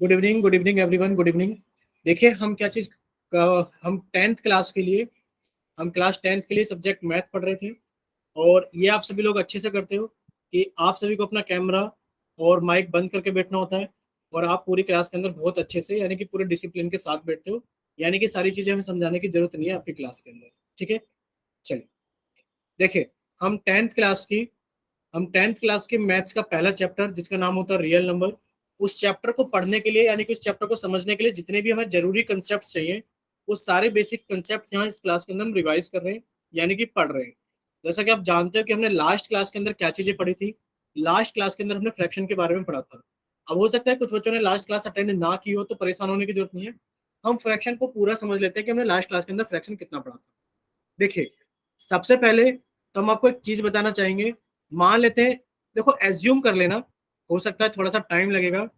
Good evening everyone, good evening. देखिए हम क्या चीज़ हम टेंथ क्लास के लिए हम क्लास टेंथ के लिए सब्जेक्ट मैथ पढ़ रहे थे। और ये आप सभी लोग अच्छे से करते हो कि आप सभी को अपना कैमरा और माइक बंद करके बैठना होता है। और आप पूरी क्लास के अंदर बहुत अच्छे से यानी कि पूरे डिसिप्लिन के साथ बैठते हो। यानी कि सारी चीज़ें हमें समझाने की जरूरत नहीं है आपकी क्लास के अंदर। ठीक है, चलिए। देखिए, हम टेंथ क्लास की हम टेंथ क्लास के मैथ्स का पहला चैप्टर जिसका नाम होता है रियल नंबर, उस चैप्टर को पढ़ने के लिए यानी कि उस चैप्टर को समझने के लिए जितने भी हमें जरूरी कंसेप्ट चाहिए वो सारे बेसिक कंसेप्ट यहाँ इस क्लास के अंदर हम रिवाइज कर रहे हैं, यानी कि पढ़ रहे हैं। जैसा कि आप जानते हो कि हमने लास्ट क्लास के अंदर क्या चीजें पढ़ी थी। लास्ट क्लास के अंदर हमने फ्रैक्शन के बारे में पढ़ा था। अब हो सकता है कुछ बच्चों ने लास्ट क्लास अटेंड ना की हो, तो परेशान होने की जरूरत नहीं है। हम फ्रैक्शन को पूरा समझ लेते हैं कि हमने लास्ट क्लास के अंदर फ्रैक्शन कितना पढ़ा था। देखिए, सबसे पहले तो हम आपको एक चीज बताना चाहेंगे। मान लेते हैं, देखो एज्यूम कर लेना, हो सकता है थोड़ा सा टाइम लगेगा।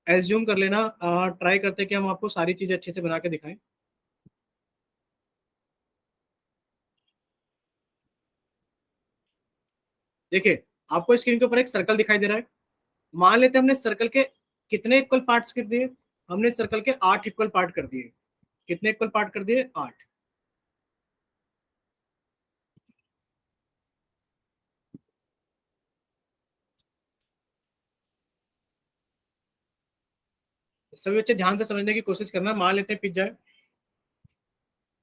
एज्यूम कर लेना, ट्राई करते हैं कि हम आपको सारी चीजें अच्छे से बना के दिखाएं। देखिए, आपको स्क्रीन के ऊपर एक सर्कल दिखाई दे रहा है। मान लेते हैं हमने सर्कल के कितने इक्वल पार्ट्स कर दिए। हमने सर्कल के 8 इक्वल पार्ट कर दिए। कितने इक्वल पार्ट कर दिए? 8। सभी बच्चे ध्यान से समझने की कोशिश करना। मान लेते हैं पिज्जा है।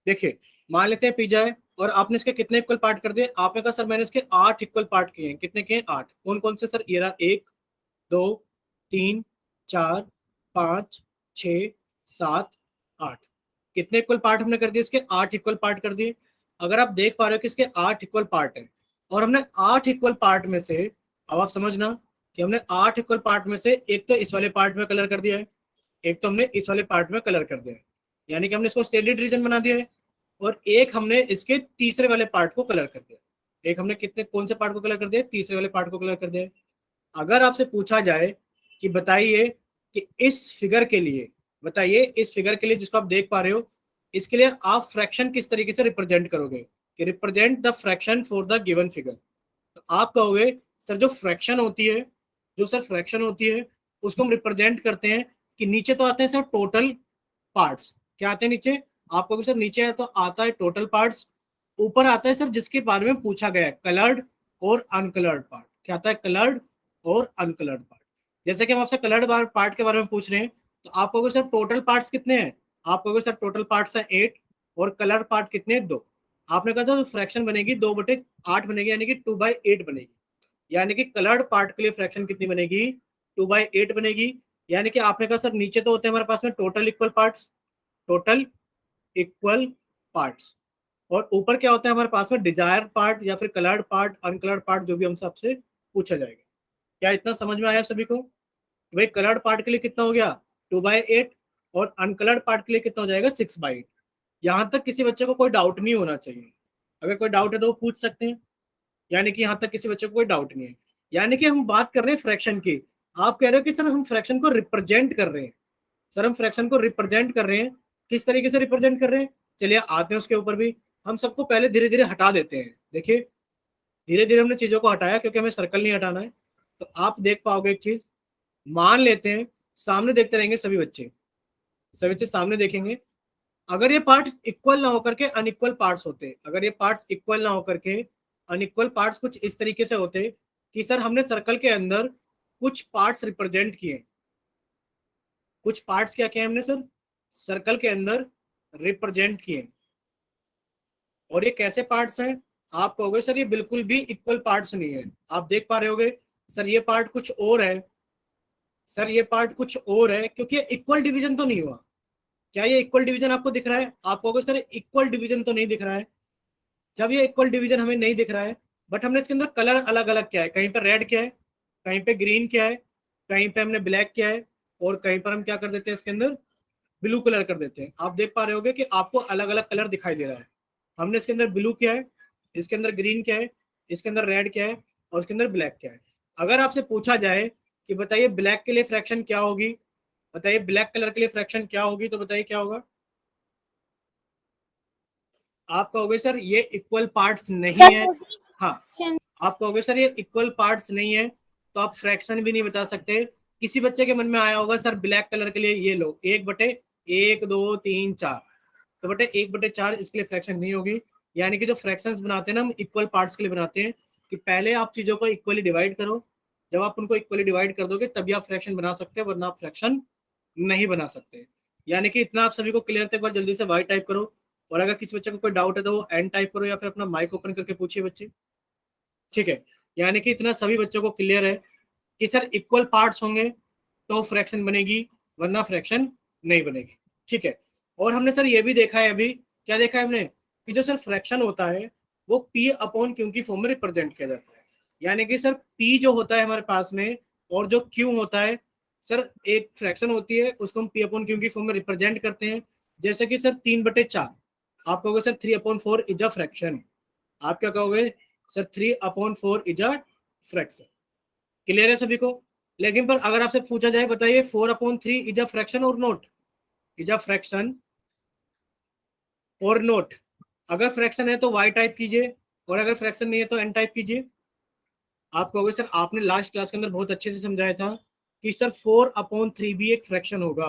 देखिए, मान लेते हैं पिज्जा है और आपने इसके कितने इक्वल पार्ट कर दिए? आपने कहा सर मैंने इसके 8 इक्वल पार्ट किए हैं। कितने किए? 8। कौन कौन से सर? ये रहा, 1 2 3 4 5 6 7 8। कितने इक्वल पार्ट हमने कर दिए? इसके 8 इक्वल पार्ट कर दिए। अगर आप देख पा रहे हो कि इसके 8 इक्वल पार्ट है और हमने 8 इक्वल पार्ट में से, अब आप समझना कि हमने 8 इक्वल पार्ट में से एक तो इस वाले पार्ट में कलर कर दिया है, एक तो हमने इस वाले पार्ट में कलर कर दिया है, यानी कि हमने इसको शेडेड रीजन बना दिया है। और एक हमने इसके तीसरे वाले पार्ट को कलर कर दिया। एक हमने कितने कौन से पार्ट को कलर कर दिया? तीसरे वाले पार्ट को कलर कर दिया है। अगर आपसे पूछा जाए कि बताइए कि इस फिगर के लिए, बताइए इस फिगर के लिए जिसको आप देख पा रहे हो, इसके लिए आप फ्रैक्शन किस तरीके से रिप्रेजेंट करोगे कि represent the fraction for the given figure. तो आप कहोगे सर जो फ्रैक्शन होती है, जो सर फ्रैक्शन होती है उसको हम रिप्रेजेंट करते हैं कि नीचे तो आते हैं सर टोटल पार्ट्स। क्या आते हैं नीचे? आपको अगर सर नीचे है तो आता है टोटल पार्ट्स। ऊपर आता है सर जिसके बारे में पूछा गया है, कलर्ड और अनकलर्ड पार्ट। क्या आता है? कलर्ड और अनकलर्ड पार्ट। जैसे कि हम आपसे कलर्ड पार्ट के बारे में पूछ रहे हैं तो आप कहोगे सर टोटल पार्ट्स कितने हैं? आप कहोगे सर टोटल पार्ट्स हैं 8 और कलर्ड पार्ट कितने हैं? 2। आपने कहा था फ्रैक्शन बनेगी 2/8 बनेगी, यानी कि 2/8 बनेगी। यानी कि कलर्ड पार्ट के लिए फ्रैक्शन कितनी बनेगी? 2/8 बनेगी। यानी कि आपने कहा सर नीचे तो होते हैं हमारे पास में total equal parts, total equal parts, और ऊपर क्या होता है हमारे पास में? डिजायर पार्ट या फिर कलर्ड पार्ट, अनकलर्ड पार्ट, जो भी हमसे आपसे पूछा जाएगा। क्या इतना समझ में आया सभी को? भाई कलर्ड पार्ट के लिए कितना हो गया? 2/8। और अनकलर्ड पार्ट के लिए कितना हो जाएगा? 6/8। यहाँ तक किसी बच्चे को कोई डाउट नहीं होना चाहिए। अगर कोई डाउट है तो वो पूछ सकते हैं। यानी कि यहाँ तक किसी बच्चे को कोई डाउट नहीं है। यानी कि हम बात कर रहे हैं फ्रैक्शन की। आप कह रहे हो कि सर हम फ्रैक्शन को रिप्रेजेंट कर रहे हैं। सर हम फ्रैक्शन को रिप्रेजेंट कर रहे हैं, किस तरीके से रिप्रेजेंट कर रहे हैं? चलिए आते हैं उसके ऊपर भी। हम सबको पहले धीरे धीरे हटा देते हैं। देखिए, धीरे धीरे हमने चीजों को हटाया क्योंकि हमें सर्कल नहीं हटाना है। तो आप देख पाओगे एक चीज। मान लेते हैं सामने देखते रहेंगे सभी बच्चे सामने देखेंगे। अगर ये पार्ट इक्वल ना होकर के अनइक्वल पार्ट्स होते, अगर ये पार्ट्स इक्वल ना होकर के अनइक्वल पार्ट्स कुछ इस तरीके से होते कि सर हमने सर्कल के अंदर कुछ पार्ट्स रिप्रेजेंट किए, कुछ पार्ट्स क्या किए हमने सर सर्कल के अंदर रिप्रेजेंट किए, और ये कैसे पार्ट्स हैं? आप कहोगे सर ये बिल्कुल भी इक्वल पार्ट्स नहीं है। आप देख पा रहे होगे सर ये पार्ट कुछ और है, सर ये पार्ट कुछ और है, क्योंकि इक्वल डिवीजन तो नहीं हुआ। क्या ये इक्वल डिवीजन आपको दिख रहा है? आप कहोगे सर इक्वल डिवीजन तो नहीं दिख रहा है। जब ये इक्वल डिवीजन हमें नहीं दिख रहा है, बट हमने इसके अंदर कलर अलग अलग किया है, कहीं पर रेड किया है, कहीं पे ग्रीन किया है, कहीं पे हमने ब्लैक किया है, और कहीं पर हम क्या कर देते हैं इसके अंदर ब्लू कलर कर देते हैं। आप देख पा रहे होगे कि आपको अलग अलग कलर दिखाई दे रहा है। हमने इसके अंदर ब्लू किया है, इसके अंदर ग्रीन किया है, इसके अंदर रेड किया है, और इसके अंदर ब्लैक किया है। अगर आपसे पूछा जाए कि बताइए ब्लैक के लिए फ्रैक्शन क्या होगी, बताइए ब्लैक कलर के लिए फ्रैक्शन क्या होगी, तो बताइए क्या होगा? आप कहोगे सर ये इक्वल पार्ट्स नहीं है। हाँ, आप कहोगे सर ये इक्वल पार्ट्स नहीं है, तो आप फ्रैक्शन भी नहीं बता सकते। किसी बच्चे के मन में आया होगा सर ब्लैक कलर के लिए ये लो 1/1 2 3 4, तो बेटे 1/4 इसके लिए फ्रैक्शन नहीं होगी। यानी कि जो फ्रैक्शंस बनाते हैं ना हम इक्वल पार्ट्स के लिए बनाते हैं कि पहले आप चीजों को इक्वली डिवाइड करो, जब आप उनको इक्वली डिवाइड कर दोगे तभी आप फ्रैक्शन बना सकते हैं, वरना आप फ्रैक्शन नहीं बना सकते। यानी कि इतना आप सभी को क्लियर थे, एक बार जल्दी से वाई टाइप करो, और अगर किसी बच्चे को कोई डाउट है तो वो एन टाइप करो या फिर अपना माइक ओपन करके पूछिए बच्चे। ठीक है, यानी कि इतना सभी बच्चों को क्लियर है कि सर इक्वल पार्ट्स होंगे तो फ्रैक्शन बनेगी, वरना फ्रैक्शन नहीं बनेगी। ठीक है, और हमने सर ये भी देखा है, अभी क्या देखा है हमने कि जो सर फ्रैक्शन होता है वो पी अपॉन क्यू की फॉर्म में रिप्रेजेंट किया जाता है। यानी कि सर पी जो होता है हमारे पास में और जो क्यू होता है, सर एक फ्रैक्शन होती है उसको हम पी अपॉन क्यू की फॉर्म में रिप्रेजेंट करते हैं। जैसे कि सर 3/4, आप कहोगे सर 3/4 इज अ फ्रैक्शन। आप क्या कहोगे sir 3/4 is a fraction. Clear है सभी को? लेकिन पर अगर आपसे पूछा जाए बताइए 4/3 इज अ फ्रैक्शन और नोट, इज अ फ्रैक्शन और नोट। अगर फ्रैक्शन है तो वाई टाइप कीजिए, और अगर फ्रैक्शन नहीं है तो एन टाइप कीजिए। आप कहोगे सर आपने लास्ट क्लास के अंदर बहुत अच्छे से समझाया था कि सर 4/3 भी एक फ्रैक्शन होगा।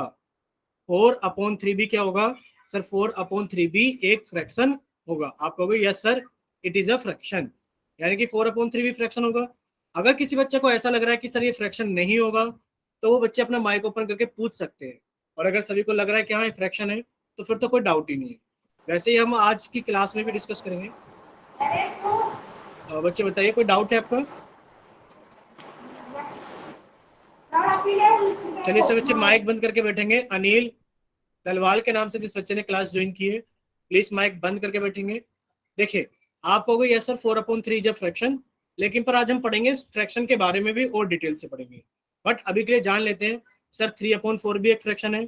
4/3 भी क्या होगा सर? 4/3 भी एक फ्रैक्शन होगा। आप कहोगे yes sir it is a fraction, यानी कि 4/3 भी फ्रैक्शन होगा। अगर किसी बच्चे को ऐसा लग रहा है कि सर ये फ्रैक्शन नहीं होगा, तो वो बच्चे अपना माइक ओपन करके पूछ सकते हैं। और अगर सभी को लग रहा है कि हाँ ये फ्रैक्शन है, तो फिर तो कोई डाउट ही नहीं है। वैसे ही हम आज की क्लास में भी डिस्कस करेंगे। बच्चे बताइए कोई डाउट है आपका? चलिए सब बच्चे माइक बंद करके बैठेंगे। अनिल तलवाल के नाम से जिस बच्चे ने क्लास ज्वाइन की है, प्लीज माइक बंद करके बैठेंगे। देखिए, आप कहोगे यस सर 4/3 जब फ्रैक्शन, लेकिन पर आज हम पढ़ेंगे फ्रैक्शन के बारे में भी और डिटेल से पढ़ेंगे। बट अभी के लिए जान लेते हैं सर 3/4 भी एक फ्रैक्शन है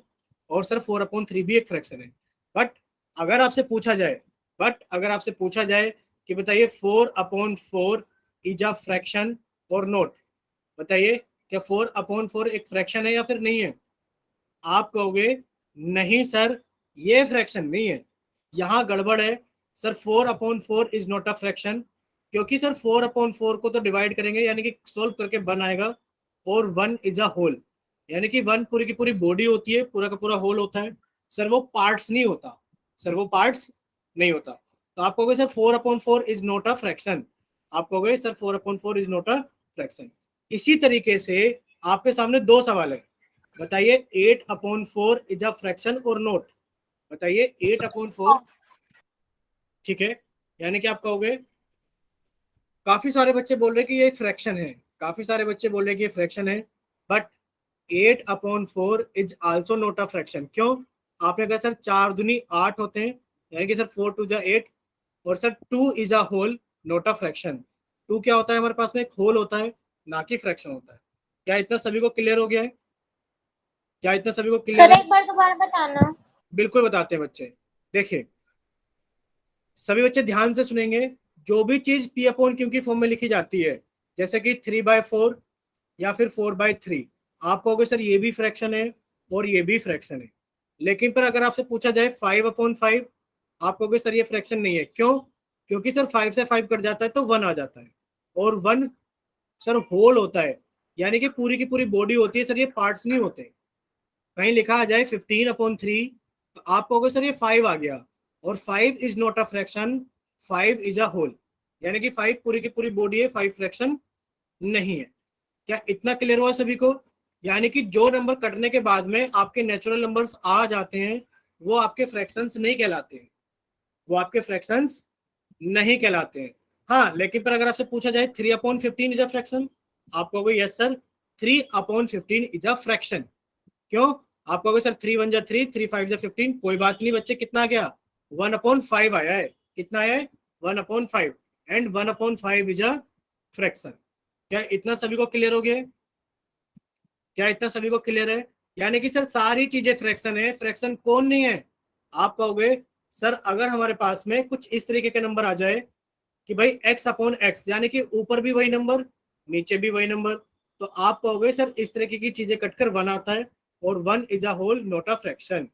और सर 4/3 भी एक फ्रैक्शन है। बट अगर आपसे पूछा जाए कि बताइए 4/4 इज अ फ्रैक्शन और नोट, बताइए क्या 4/4 एक फ्रैक्शन है या फिर नहीं है? आप कहोगे नहीं सर ये फ्रैक्शन नहीं है, यहां गड़बड़ है sir. 4/4 is not a fraction, क्योंकि सर 4/4 को तो डिवाइड करेंगे यानी कि सोल्व करके 1 आएगा, और 1 इज अ होल, यानी कि 1 पूरी की पूरी बॉडी होती है, पूरा का पूरा होल होता है सर, वो पार्ट्स नहीं होता। सर वो पार्ट्स नहीं होता। तो आप कहोगे sir 4/4 is not a fraction, आप कहोगे sir 4/4 is not a fraction. इसी तरीके से आपके सामने दो सवाल है, बताइए 8/4 इज अ फ्रैक्शन और नोट, बताइए 8/4। ठीक है, यानी कि आप कहोगे काफी सारे बच्चे बोल रहे हैं कि ये फ्रैक्शन है, काफी सारे बच्चे बोल रहे हैं कि ये फ्रैक्शन है, but 8/4 is also not a fraction. क्यों? आपने कहा सर 4 दूनी 8 होते हैं, यानी कि सर 4 2 जा 8, और sir 2 is a whole not a fraction. 2 क्या होता है हमारे पास में? एक होल होता है, ना कि फ्रैक्शन होता है। क्या इतना सभी को क्लियर हो गया है? क्या इतना सभी को क्लियर सर है? एक बार दोबारा बताना। बिल्कुल बताते हैं बच्चे। देखिए सभी बच्चे ध्यान से सुनेंगे, जो भी चीज पी अपॉन क्यू की फॉर्म में लिखी जाती है, जैसे कि 3/4 या फिर 4/3, आप कहोगे सर ये भी फ्रैक्शन है और ये भी फ्रैक्शन है। लेकिन पर अगर आपसे पूछा जाए 5/5, आप कहोगे सर ये फ्रैक्शन नहीं है। क्यों? क्योंकि सर 5 से 5 कट जाता है तो 1 आ जाता है, और 1 सर होल होता है, यानी कि पूरी की पूरी बॉडी होती है सर, ये पार्ट्स नहीं होते। कहीं लिखा आ जाए 15/3, तो आप कहोगे सर ये 5 आ गया, और 5 is not a fraction, 5 is a whole, यानी कि 5 पूरी की पूरी बॉडी है, 5 फ्रैक्शन नहीं है। क्या इतना क्लियर हुआ सभी को? यानी कि जो नंबर कटने के बाद में आपके नेचुरल नंबर्स आ जाते हैं वो आपके फ्रैक्शंस नहीं कहलाते हैं, वो आपके फ्रैक्शंस नहीं कहलाते हैं। हाँ, लेकिन पर अगर आपसे पूछा जाए 3/15 इज अ फ्रैक्शन, आप कहोगे yes sir 3/15 is a fraction. क्यों? आप कहोगे सर 3 1 जा 3, 3 5 जा 15, कोई बात नहीं बच्चे, कितना आ गया? 1/5 आया है। कितना आया है? 1/5, एंड 1/5 इज अ फ्रैक्शन। क्या इतना सभी को क्लियर हो गया? क्या इतना सभी को क्लियर है? यानी कि सर सारी चीजें फ्रैक्शन है, फ्रैक्शन कौन नहीं है? आप कहोगे सर अगर हमारे पास में कुछ इस तरीके के नंबर आ जाए कि भाई x/x, यानी कि ऊपर भी वही नंबर नीचे भी वही नंबर, तो आप कहोगे सर इस तरीके की चीजें कटकर 1 आता है, और 1 is a whole not a fraction.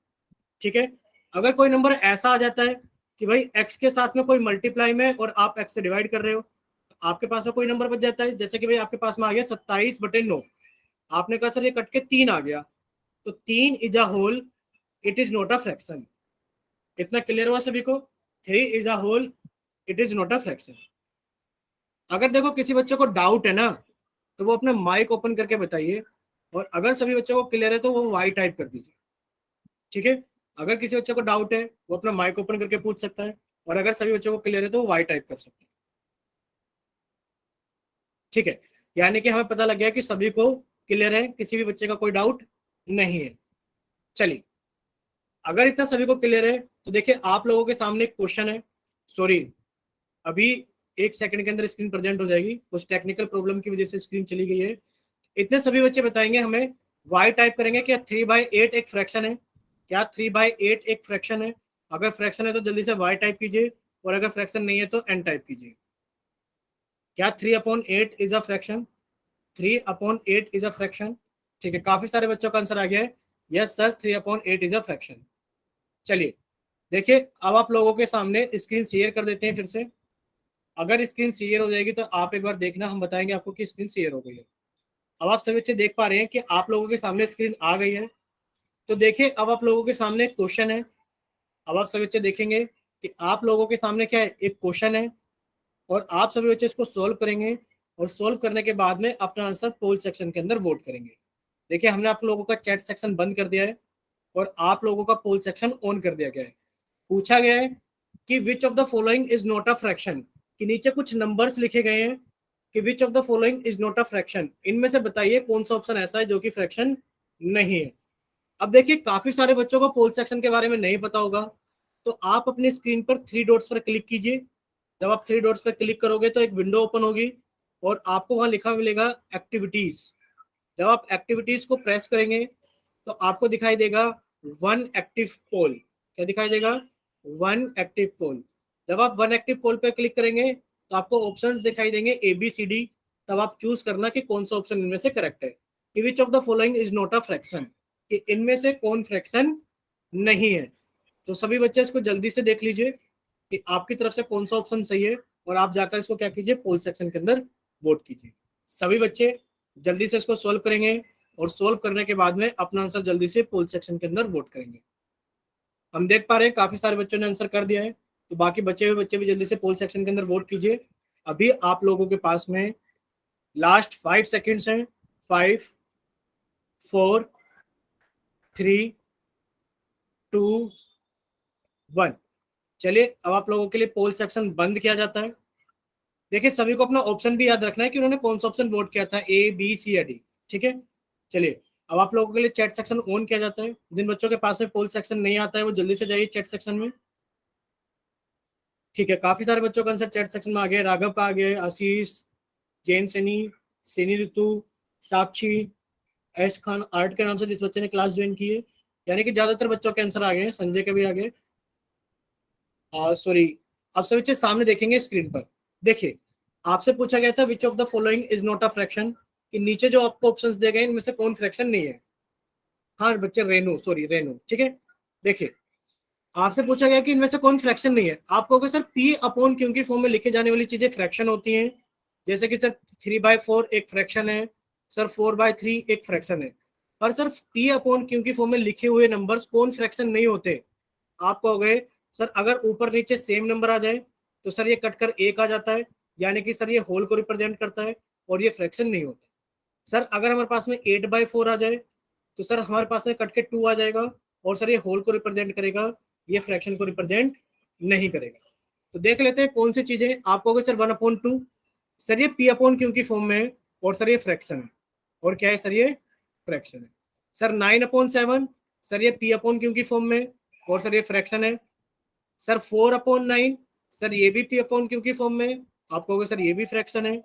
ठीक है, अगर कोई नंबर ऐसा आ जाता है कि भाई x के साथ में कोई मल्टीप्लाई में और आप x से डिवाइड कर रहे हो, तो आपके पास में कोई नंबर बच जाता है, जैसे कि भाई आपके पास में आ गया 27/9, आपने कहा सर ये कट के 3 आ गया, तो 3 is a whole, it is not a fraction. इतना क्लियर हुआ सभी को? 3 is a whole, it is not a fraction. अगर देखो किसी बच्चे को डाउट है ना, तो वो अपना माइक ओपन करके बताइए, और अगर सभी बच्चों को क्लियर है तो वो वाई टाइप कर दीजिए, ठीक है। अगर किसी बच्चे को डाउट है वो अपना माइक ओपन करके पूछ सकता है, और अगर सभी बच्चों को क्लियर है तो वो वाई टाइप कर सकते हैं, ठीक है। यानी कि हमें पता लग गया कि सभी को क्लियर है, किसी भी बच्चे का कोई डाउट नहीं है। चलिए, अगर इतना सभी को क्लियर है तो देखिए आप लोगों के सामने एक क्वेश्चन है। सॉरी, अभी 1 सेकंड के अंदर स्क्रीन प्रेजेंट हो जाएगी, कुछ टेक्निकल प्रॉब्लम की वजह से स्क्रीन चली गई है। इतने सभी बच्चे बताएंगे हमें, वाई टाइप करेंगे, क्या 3/8 एक फ्रैक्शन है? क्या 3/8 एक फ्रैक्शन है? अगर फ्रैक्शन है तो जल्दी से वाई टाइप कीजिए, और अगर फ्रैक्शन नहीं है तो एन टाइप कीजिए। क्या 3/8 is a fraction? 3/8 is a fraction? ठीक है, काफी सारे बच्चों का आंसर आ गया है, yes sir 3/8 is a fraction. चलिए देखिए, अब आप लोगों के सामने स्क्रीन शेयर कर देते हैं फिर से। अगर स्क्रीन शेयर हो जाएगी तो आप एक बार देखना, हम बताएंगे आपको कि स्क्रीन शेयर हो गई है। अब आप सभी बच्चे देख पा रहे हैं कि आप लोगों के सामने स्क्रीन आ गई है। तो देखिए, अब आप लोगों के सामने एक क्वेश्चन है। अब आप सभी बच्चे देखेंगे कि आप लोगों के सामने क्या है, एक क्वेश्चन है, और आप सभी बच्चे इसको सोल्व करेंगे, और सोल्व करने के बाद में अपना आंसर पोल सेक्शन के अंदर वोट करेंगे। देखिए, हमने आप लोगों का चैट सेक्शन बंद कर दिया है, और आप लोगों का पोल सेक्शन ऑन कर दिया गया है। पूछा गया है कि which of the following is not a fraction, कि नीचे कुछ नंबर्स लिखे गए हैं कि which of the following is not a fraction, इनमें से बताइए कौन सा ऑप्शन ऐसा है जो कि फ्रैक्शन नहीं है। अब देखिए, काफी सारे बच्चों को पोल सेक्शन के बारे में नहीं पता होगा, तो आप अपनी स्क्रीन पर 3 डॉट्स पर क्लिक कीजिए। जब आप 3 डॉट्स पर क्लिक करोगे तो एक विंडो ओपन होगी, और आपको वहां लिखा मिलेगा एक्टिविटीज। जब आप एक्टिविटीज को प्रेस करेंगे तो आपको दिखाई देगा वन एक्टिव पोल। क्या दिखाई देगा? वन एक्टिव पोल। जब आप वन एक्टिव पोल पे क्लिक करेंगे तो आपको ऑप्शंस दिखाई देंगे ABCD। तब आप चूज करना कि कौन सा ऑप्शन इनमें से करेक्ट है, कि which of the following is not a fraction, कि इनमें से कौन फ्रैक्शन नहीं है। तो सभी बच्चे इसको जल्दी से देख लीजिए कि आपकी तरफ से कौन सा ऑप्शन सही है, और आप जाकर इसको क्या कीजिए, पोल सेक्शन के अंदर वोट कीजिए। सभी बच्चे जल्दी से इसको सॉल्व करेंगे, और सॉल्व करने के बाद में अपना आंसर जल्दी से पोल सेक्शन के अंदर वोट करेंगे। हम देख पा रहे हैं काफी सारे बच्चों ने आंसर कर दिया है, तो बाकी बचे हुए बच्चे भी जल्दी से पोल सेक्शन के अंदर वोट कीजिए। अभी आप लोगों के पास में लास्ट 5 सेकेंड्स हैं। 5, 4, 3, 2, 1। चलिए, अब आप लोगों के लिए पोल सेक्शन बंद किया जाता है। देखिए, सभी को अपना ऑप्शन भी याद रखना है कि उन्होंने कौन सा ऑप्शन वोट किया था, A, B, C या D, ठीक है। चलिए, अब आप लोगों के लिए चैट सेक्शन ऑन किया जाता है। जिन बच्चों के पास में पोल सेक्शन नहीं आता है वो जल्दी से जाइए चैट सेक्शन में। ठीक है, काफी सारे बच्चों का आंसर चैट सेक्शन में आ गया। राघव का आ गया, आशीष, जैन सैनी, सैनी ऋतु, साक्षी, एस खान आर्ट के नाम से जिस बच्चे ने क्लास ज्वाइन की है, यानी कि ज्यादातर बच्चों के आंसर आ गए हैं। संजय के भी आ गए। सॉरी, अब सभी बच्चे सामने देखेंगे स्क्रीन पर। देखिए, आपसे पूछा गया था which of the following is not a fraction, कि नीचे जो आपको ऑप्शंस दिए गए इनमें से कौन फ्रैक्शन नहीं है। हाँ बच्चे, रेनू, सॉरी रेनू, ठीक है। देखिए, आपसे पूछा गया कि इनमें से कौन फ्रैक्शन नहीं है। आप कहोगे सर P/Q की फॉर्म में लिखे जाने वाली चीजें फ्रैक्शन होती हैं, जैसे कि सर 3/4 एक फ्रैक्शन है, सर 4/3 एक फ्रैक्शन है। पर सर P/Q की फॉर्म में लिखे हुए नंबर्स कौन फ्रैक्शन नहीं होते। आप कहोगे सर अगर ऊपर नीचे सेम नंबर आ जाए तो सर ये कट कर 1 आ जाता है, यानी कि सर ये होल को रिप्रेजेंट करता है, और ये फ्रैक्शन नहीं होता। सर अगर हमारे पास में 8/4 आ जाए तो सर हमारे पास में कट के 2 आ जाएगा, और सर ये होल को रिप्रेजेंट करेगा, ये फ्रैक्शन को रिप्रेजेंट नहीं करेगा। तो देख लेते हैं कौन सी चीजें। आप कहोगे सर 1/2, सर ये P/Q की फॉर्म में है, और सर ये फ्रैक्शन है। और क्या है सर, ये फ्रैक्शन है। सर 9/7, सर ये P/Q की फॉर्म में, और सर ये फ्रैक्शन है। सर 4/9, सर ये भी P/Q की फॉर्म में, आप कहोगे सर ये भी फ्रैक्शन है।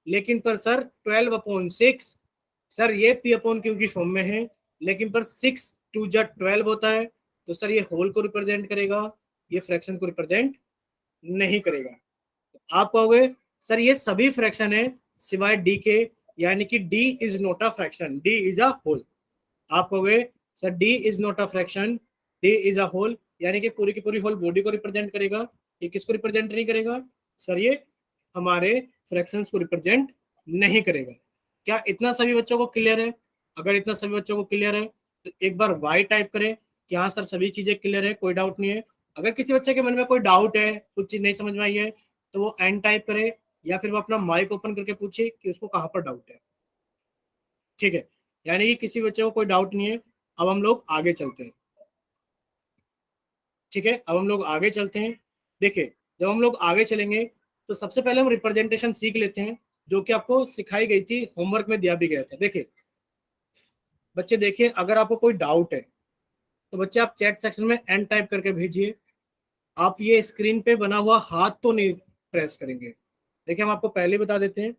लेकिन पर सर 12/6, सर ये P/Q की फॉर्म में है, लेकिन पर 6 2 12 होता है, तो सर ये होल को रिप्रेजेंट करेगा, ये फ्रैक्शन को रिप्रेजेंट नहीं करेगा। तो आप कहोगे सर ये सभी फ्रैक्शन है सिवाय डी के, यानी कि D is not a fraction, D is a whole. आप कहोगे sir D is not a fraction, D is a whole, यानी कि पूरी की पूरी होल बॉडी को रिप्रेजेंट करेगा। ये किसको रिप्रेजेंट नहीं करेगा सर, ये हमारे फ्रैक्शंस को रिप्रेजेंट नहीं करेगा। क्या इतना सभी बच्चों को क्लियर है? अगर इतना सभी बच्चों को क्लियर है तो एक बार वाई टाइप करें कि हाँ सर सभी चीजें क्लियर है, कोई डाउट नहीं है। अगर किसी बच्चे के मन में कोई डाउट है, कुछ चीज नहीं समझ में आई है, तो वो एन टाइप करे या फिर वो अपना माइक ओपन करके पूछे कि उसको कहाँ पर डाउट है। ठीक है, यानी कि किसी बच्चे को कोई डाउट नहीं है। अब हम लोग आगे चलते हैं। ठीक है, अब हम लोग आगे चलते हैं। देखिए, जब हम लोग आगे चलेंगे तो सबसे पहले हम रिप्रेजेंटेशन सीख लेते हैं, जो कि आपको सिखाई गई थी, होमवर्क में दिया भी गया था। देखिए बच्चे, देखिए अगर आपको कोई डाउट है तो बच्चे आप चैट सेक्शन में एन टाइप करके भेजिए। आप ये स्क्रीन पे बना हुआ हाथ तो नहीं प्रेस करेंगे। देखिए हम आपको पहले बता देते हैं,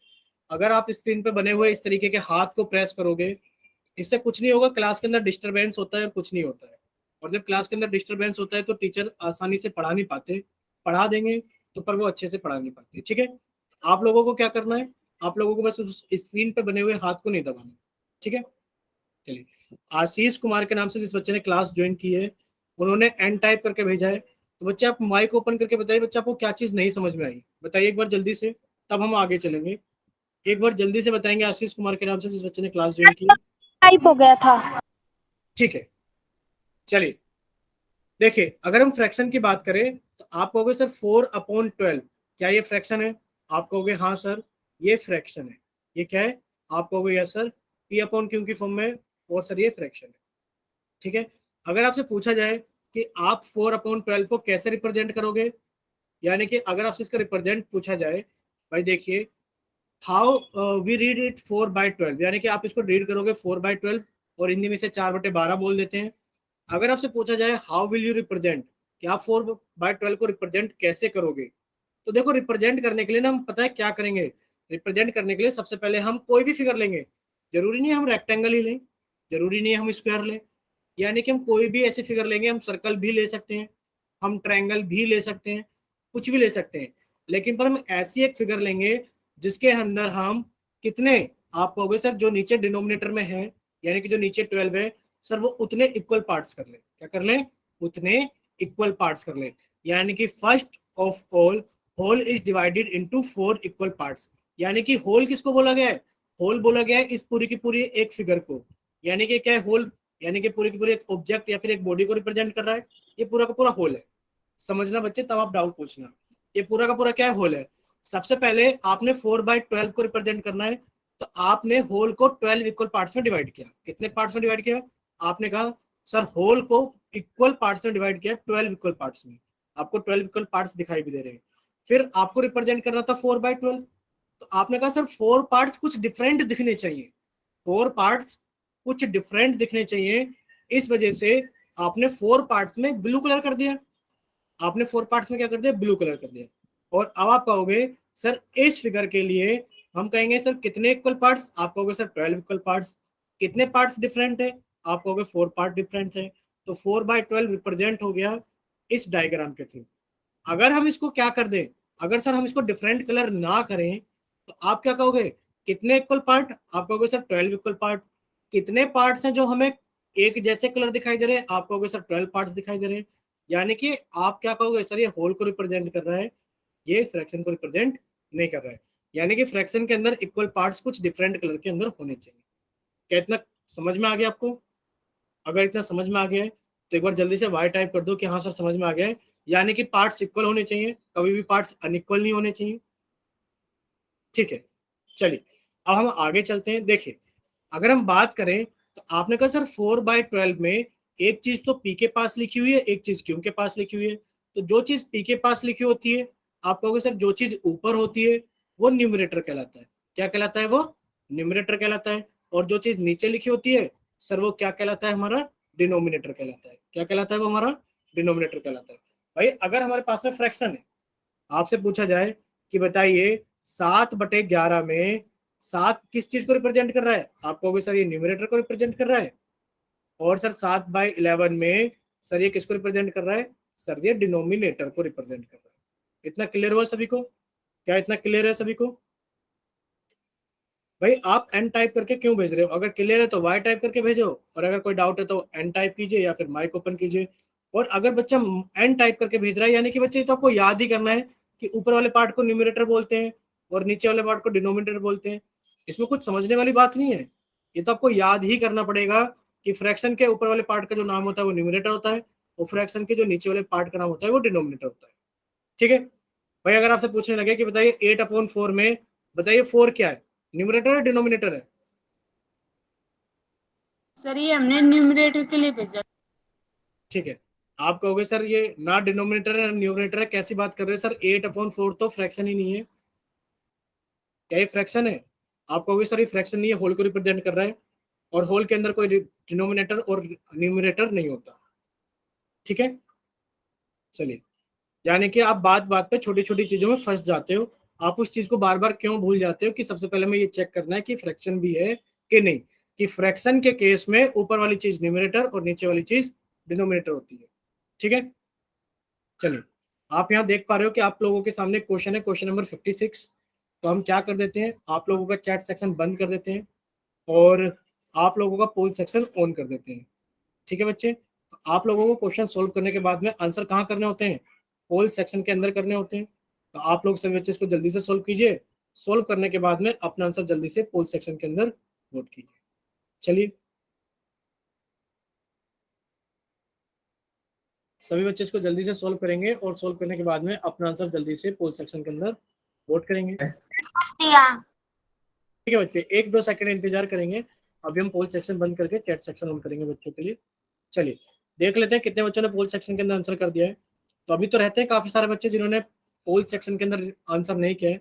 अगर आप स्क्रीन पे बने हुए इस तरीके के हाथ को प्रेस करोगे, इससे कुछ नहीं होगा, क्लास के अंदर डिस्टरबेंस होता है और कुछ नहीं होता है। और जब क्लास के अंदर डिस्टरबेंस होता है तो टीचर आसानी से पढ़ा नहीं पाते, पढ़ा देंगे तो पर वो अच्छे से पढ़ा नहीं पाते। ठीक है, आप लोगों को क्या करना है, आप लोगों को बस उस स्क्रीन पे बने हुए हाथ को नहीं दबाना। ठीक है, चलिए। आशीष कुमार के नाम से जिस बच्चे ने क्लास ज्वाइन की है, उन्होंने एन टाइप करके भेजा है। तो बच्चे आप माइक ओपन करके बताइए, बच्चे आपको क्या चीज नहीं समझ में आई, बताइए एक बार जल्दी से, तब हम आगे चलेंगे। एक बार जल्दी से बताएंगे आशीष कुमार के नाम से जिस बच्चे ने क्लास ज्वाइन की है। टाइप हो गया था। ठीक है, चलिए। देखिए अगर हम फ्रैक्शन की बात करें तो आप कहोगे सर 4/12 क्या ये फ्रैक्शन है? आप कहोगे हाँ सर ये फ्रैक्शन है। ये क्या है? आप कहोगे yes sir, P upon Q की फॉर्म में, और सर ये फ्रैक्शन है। ठीक है, अगर आपसे पूछा जाए कि आप 4/12 को कैसे रिप्रेजेंट करोगे, यानी कि अगर आपसे इसका रिप्रेजेंट पूछा जाए, भाई देखिए हाउ वी रीड इट 4/12, यानी कि आप इसको रीड करोगे 4/12, और हिंदी में से 4/12 बोल देते हैं। अगर आपसे पूछा जाए हाउ विल यू रिप्रेजेंट, कि आप 4/12 को रिप्रेजेंट कैसे करोगे, तो देखो रिप्रेजेंट करने के लिए ना हम पता है क्या करेंगे। रिप्रेजेंट करने के लिए सबसे पहले हम कोई भी फिगर लेंगे, जरूरी नहीं हम रेक्टेंगल ही लें, जरूरी नहीं हम स्क्वायर लें, यानी कि हम कोई भी ऐसी फिगर लेंगे, हम सर्कल भी ले सकते हैं, हम ट्रायंगल भी ले सकते हैं, कुछ भी ले सकते हैं। लेकिन पर हम ऐसी एक फिगर लेंगे जिसके अंदर हम कितने, आप कहोगे सर जो नीचे डिनोमिनेटर में है, यानी कि जो नीचे 12 है, सर वो उतने इक्वल पार्ट्स कर ले। क्या कर ले? उतने इक्वल पार्ट्स कर ले। यानी कि first of all whole is divided into 4 equal parts. यानी कि होल किसको बोला गया है? होल बोला गया है इस पूरी की पूरी एक फिगर को। यानी कि क्या है होल? यानी कि पूरी की पूरी एक ऑब्जेक्ट या फिर एक बॉडी को रिप्रेजेंट कर रहा है। ये पूरा का पूरा होल है। समझना बच्चे, तब आप डाउट पूछना। ये पूरा का पूरा क्या है? होल है। सबसे पहले आपने 4/12 को रिप्रेजेंट करना है, तो आपने होल को 12 इक्वल पार्ट्स में डिवाइड किया। कितने पार्ट्स में डिवाइड किया? आपने कहा सर होल को इक्वल पार्ट्स में डिवाइड किया 12 इक्वल पार्ट्स में। आपको 12 इक्वल पार्ट्स दिखाई भी दे रहे हैं। फिर आपको रिप्रेजेंट करना था 4/12, तो आपने कहा सर 4 पार्ट्स कुछ डिफरेंट दिखने चाहिए, 4 पार्ट्स कुछ डिफरेंट दिखने चाहिए, इस वजह से आपने 4 पार्ट्स में ब्लू कलर कर दिया। आपने 4 पार्ट्स में क्या कर दिया? ब्लू कलर कर दिया। और अब आप कहोगे सर इस फिगर के लिए हम कहेंगे सर कितने इक्वल पार्ट्स? आप कहोगे सर 12 इक्वल पार्ट्स। कितने पार्ट्स डिफरेंट है? आप कहोगे 4 पार्ट डिफरेंट है। तो 4/12 रिप्रेजेंट हो गया इस डायग्राम के थ्रू। अगर हम इसको क्या कर दें, अगर सर हम इसको डिफरेंट कलर ना करें, तो आप क्या कहोगे? कितने इक्वल पार्ट? आप कहोगे सर 12 इक्वल पार्ट। कितने पार्ट्स हैं जो हमें एक जैसे कलर दिखाई दे रहे हैं? आप कहोगे सर 12 पार्ट्स दिखाई दे रहे हैं। यानी कि आप क्या कहोगे सर ये होल को रिप्रेजेंट कर रहा है, ये फ्रैक्शन को रिप्रेजेंट नहीं कर रहा है। यानी कि फ्रैक्शन के अंदर इक्वल पार्ट्स कुछ डिफरेंट कलर के अंदर होने चाहिए। क्या इतना समझ में आ गया आपको? अगर इतना समझ में आ गया है तो एक बार जल्दी से वाई टाइप कर दो कि हाँ सर समझ में आ गया है। यानी कि पार्ट्स इक्वल होने चाहिए, कभी भी पार्ट्स अनइक्वल नहीं होने चाहिए। ठीक है, चलिए अब हम आगे चलते हैं। देखिए अगर हम बात करें तो आपने कहा सर 4/12 में एक चीज तो पी के पास लिखी हुई है, एक चीज क्यू के पास लिखी हुई है। तो जो चीज पी के पास लिखी होती है, आप कहोगे सर जो चीज ऊपर होती है वो न्यूमरेटर कहलाता है। क्या कहलाता है? वो न्यूमरेटर कहलाता है। और जो चीज नीचे लिखी होती है सर वो क्या कहलाता है? हमारा डिनोमिनेटर कहलाता है। क्या कहलाता है? वो हमारा डिनोमिनेटर कहलाता है। भाई अगर हमारे पास में फ्रैक्शन है, आपसे पूछा जाए कि बताइए 7/11 में 7 किस चीज को रिप्रेजेंट कर रहा है? आप कहोगे सर ये न्यूमरेटर को रिप्रेजेंट कर रहा है। और सर 7/11 में सर ये किसको रिप्रेजेंट कर रहा है? सर ये डिनोमिनेटर को रिप्रेजेंट कर रहा है। इतना क्लियर हुआ सभी को? क्या इतना क्लियर है सभी को? भाई आप एन टाइप करके क्यों भेज रहे हो? अगर क्लियर है तो वाई टाइप करके भेजो, और अगर कोई डाउट है तो एन टाइप कीजिए या फिर माइक ओपन कीजिए। और अगर बच्चा एन टाइप करके भेज रहा है, यानी कि बच्चे तो आपको याद ही करना है कि ऊपर वाले पार्ट को न्यूमरेटर बोलते हैं और नीचे वाले पार्ट को डिनोमिनेटर बोलते हैं। इसमें कुछ समझने वाली बात नहीं है। ये तो आपको याद ही करना पड़ेगा कि फ्रैक्शन के ऊपर वाले पार्ट का जो नाम होता है वो न्यूमरेटर होता है, और फ्रैक्शन के जो नीचे वाले पार्ट का नाम होता है वो डिनोमिनेटर होता है। ठीक है भाई, अगर आपसे पूछने लगे कि बताइए 8/4 में बताइए 4 क्या है, न्यूमरेटर है डिनोमिनेटर है? सर ये हमने न्यूमरेटर के लिए भेजा। ठीक है, आप कहोगे सर ये ना डिनोमिनेटर है ना न्यूमरेटर है, कैसी बात कर रहे हो सर, 8/4 तो फ्रैक्शन ही नहीं है। क्या ये फ्रैक्शन है? आप कहोगे सर ये फ्रैक्शन नहीं है, होल को रिप्रेजेंट कर रहा है, और होल के अंदर कोई डिनोमिनेटर और न्यूमरेटर नहीं होता। ठीक है, चलिए, यानी कि आप बात बात पे छोटी छोटी चीजों में फंस जाते हो। आप उस चीज को बार बार क्यों भूल जाते हो कि सबसे पहले हमें ये चेक करना है कि फ्रैक्शन भी है कि नहीं, कि फ्रैक्शन के केस में ऊपर वाली चीज न्यूमरेटर और नीचे वाली चीज डिनोमिनेटर होती है। ठीक है, चलिए, आप यहाँ देख पा रहे हो कि आप लोगों के सामने क्वेश्चन है, क्वेश्चन नंबर 56। तो हम क्या कर देते हैं, आप लोगों का चैट सेक्शन बंद कर देते हैं और आप लोगों का पोल सेक्शन ऑन कर देते हैं। ठीक है बच्चे, तो आप लोगों को क्वेश्चन सोल्व करने के बाद में आंसर कहाँ करने होते हैं, पोल सेक्शन के अंदर करने होते हैं। तो आप लोग सभी बच्चे इसको जल्दी से सोल्व कीजिए, सोल्व करने के बाद में अपना आंसर जल्दी से पोल सेक्शन के अंदर वोट कीजिए। चलिए, सभी बच्चे इसको जल्दी से सोल्व करेंगे और सोल्व करने के बाद में अपना आंसर जल्दी से पोल सेक्शन के अंदर वोट करेंगे। ठीक है बच्चे, 1-2 सेकंड इंतजार करेंगे, अभी हम पोल सेक्शन बंद करके चैट सेक्शन ऑन करेंगे बच्चों के लिए। चलिए, देख लेते हैं कितने बच्चों ने पोल सेक्शन के अंदर आंसर कर दिया है। तो अभी तो रहते हैं काफी सारे बच्चे जिन्होंने पोल सेक्शन के अंदर आंसर नहीं किया है।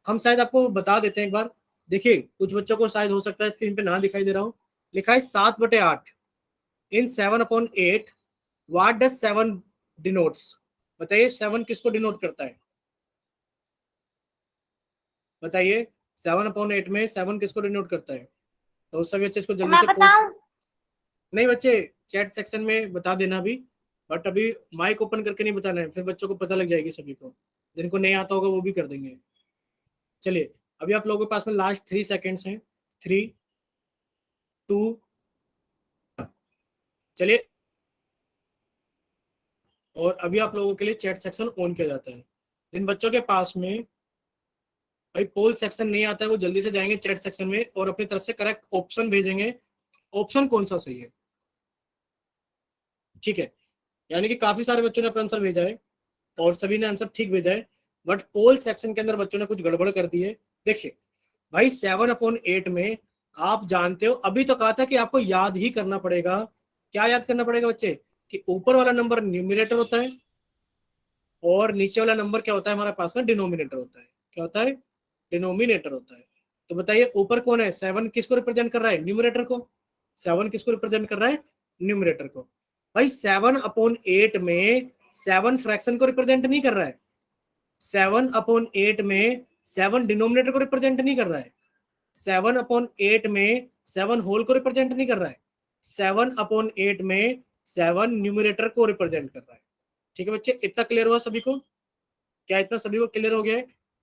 हम शायद आपको बता देते हैं एक बार। देखिए, कुछ बच्चों को शायद हो सकता है स्क्रीन पे ना दिखाई दे रहा हूँ, लिखा है 7/8 इन 7/8 व्हाट डज 7 डिनोट्स। बताइए 7 किसको डिनोट करता है, बताइए 7/8 में 7 किसको डिनोट करता है? तो सभी बच्चे इसको जल्दी से पोल, नहीं बच्चे, चैट सेक्शन में बता देना अभी, बट अभी माइक ओपन करके नहीं बताना है, फिर बच्चों को पता लग जाएगी सभी को, जिनको नहीं आता होगा वो भी कर देंगे। चलिए, अभी आप लोगों के पास में लास्ट 3 सेकेंड्स हैं, 3, 2, चलिए, और अभी आप लोगों के लिए चैट सेक्शन ऑन किया जाता है। जिन बच्चों के पास में भाई पोल सेक्शन नहीं आता है वो जल्दी से जाएंगे चैट सेक्शन में और अपनी तरफ से करेक्ट ऑप्शन भेजेंगे, ऑप्शन कौन सा सही है। ठीक है, यानी कि काफी सारे बच्चों ने अपना आंसर भेजा है और सभी ने आंसर ठीक भेजा है, बट पोल सेक्शन के अंदर बच्चों ने कुछ गड़बड़ कर दी है। देखिए भाई, 7/8 में आप जानते हो, अभी तो कहा था कि आपको याद ही करना पड़ेगा। क्या याद करना पड़ेगा बच्चे, कि ऊपर वाला नंबर न्यूमिनेटर होता है और नीचे वाला नंबर क्या होता है हमारे पास में, डिनोमिनेटर होता है। क्या होता है, डिनोमिनेटर होता है। तो बताइए ऊपर कौन है, 7 किसको रिप्रेजेंट कर रहा है, न्यूमिनेटर को। 7 किसको रिप्रेजेंट कर रहा है, न्यूमिनेटर को। भाई 7/8 में 7 फ्रैक्शन को रिप्रेजेंट नहीं कर रहा है, 7/8 में 7 डिनोमिनेटर को रिप्रेजेंट नहीं कर रहा है, 7/8 में 7 होल को रिप्रेजेंट नहीं कर रहा है, 7/8 में 7 न्यूमिनेटर को रिप्रेजेंट कर रहा है। ठीक है बच्चे, इतना क्लियर हुआ सभी को? क्या इतना सभी को क्लियर हो गया है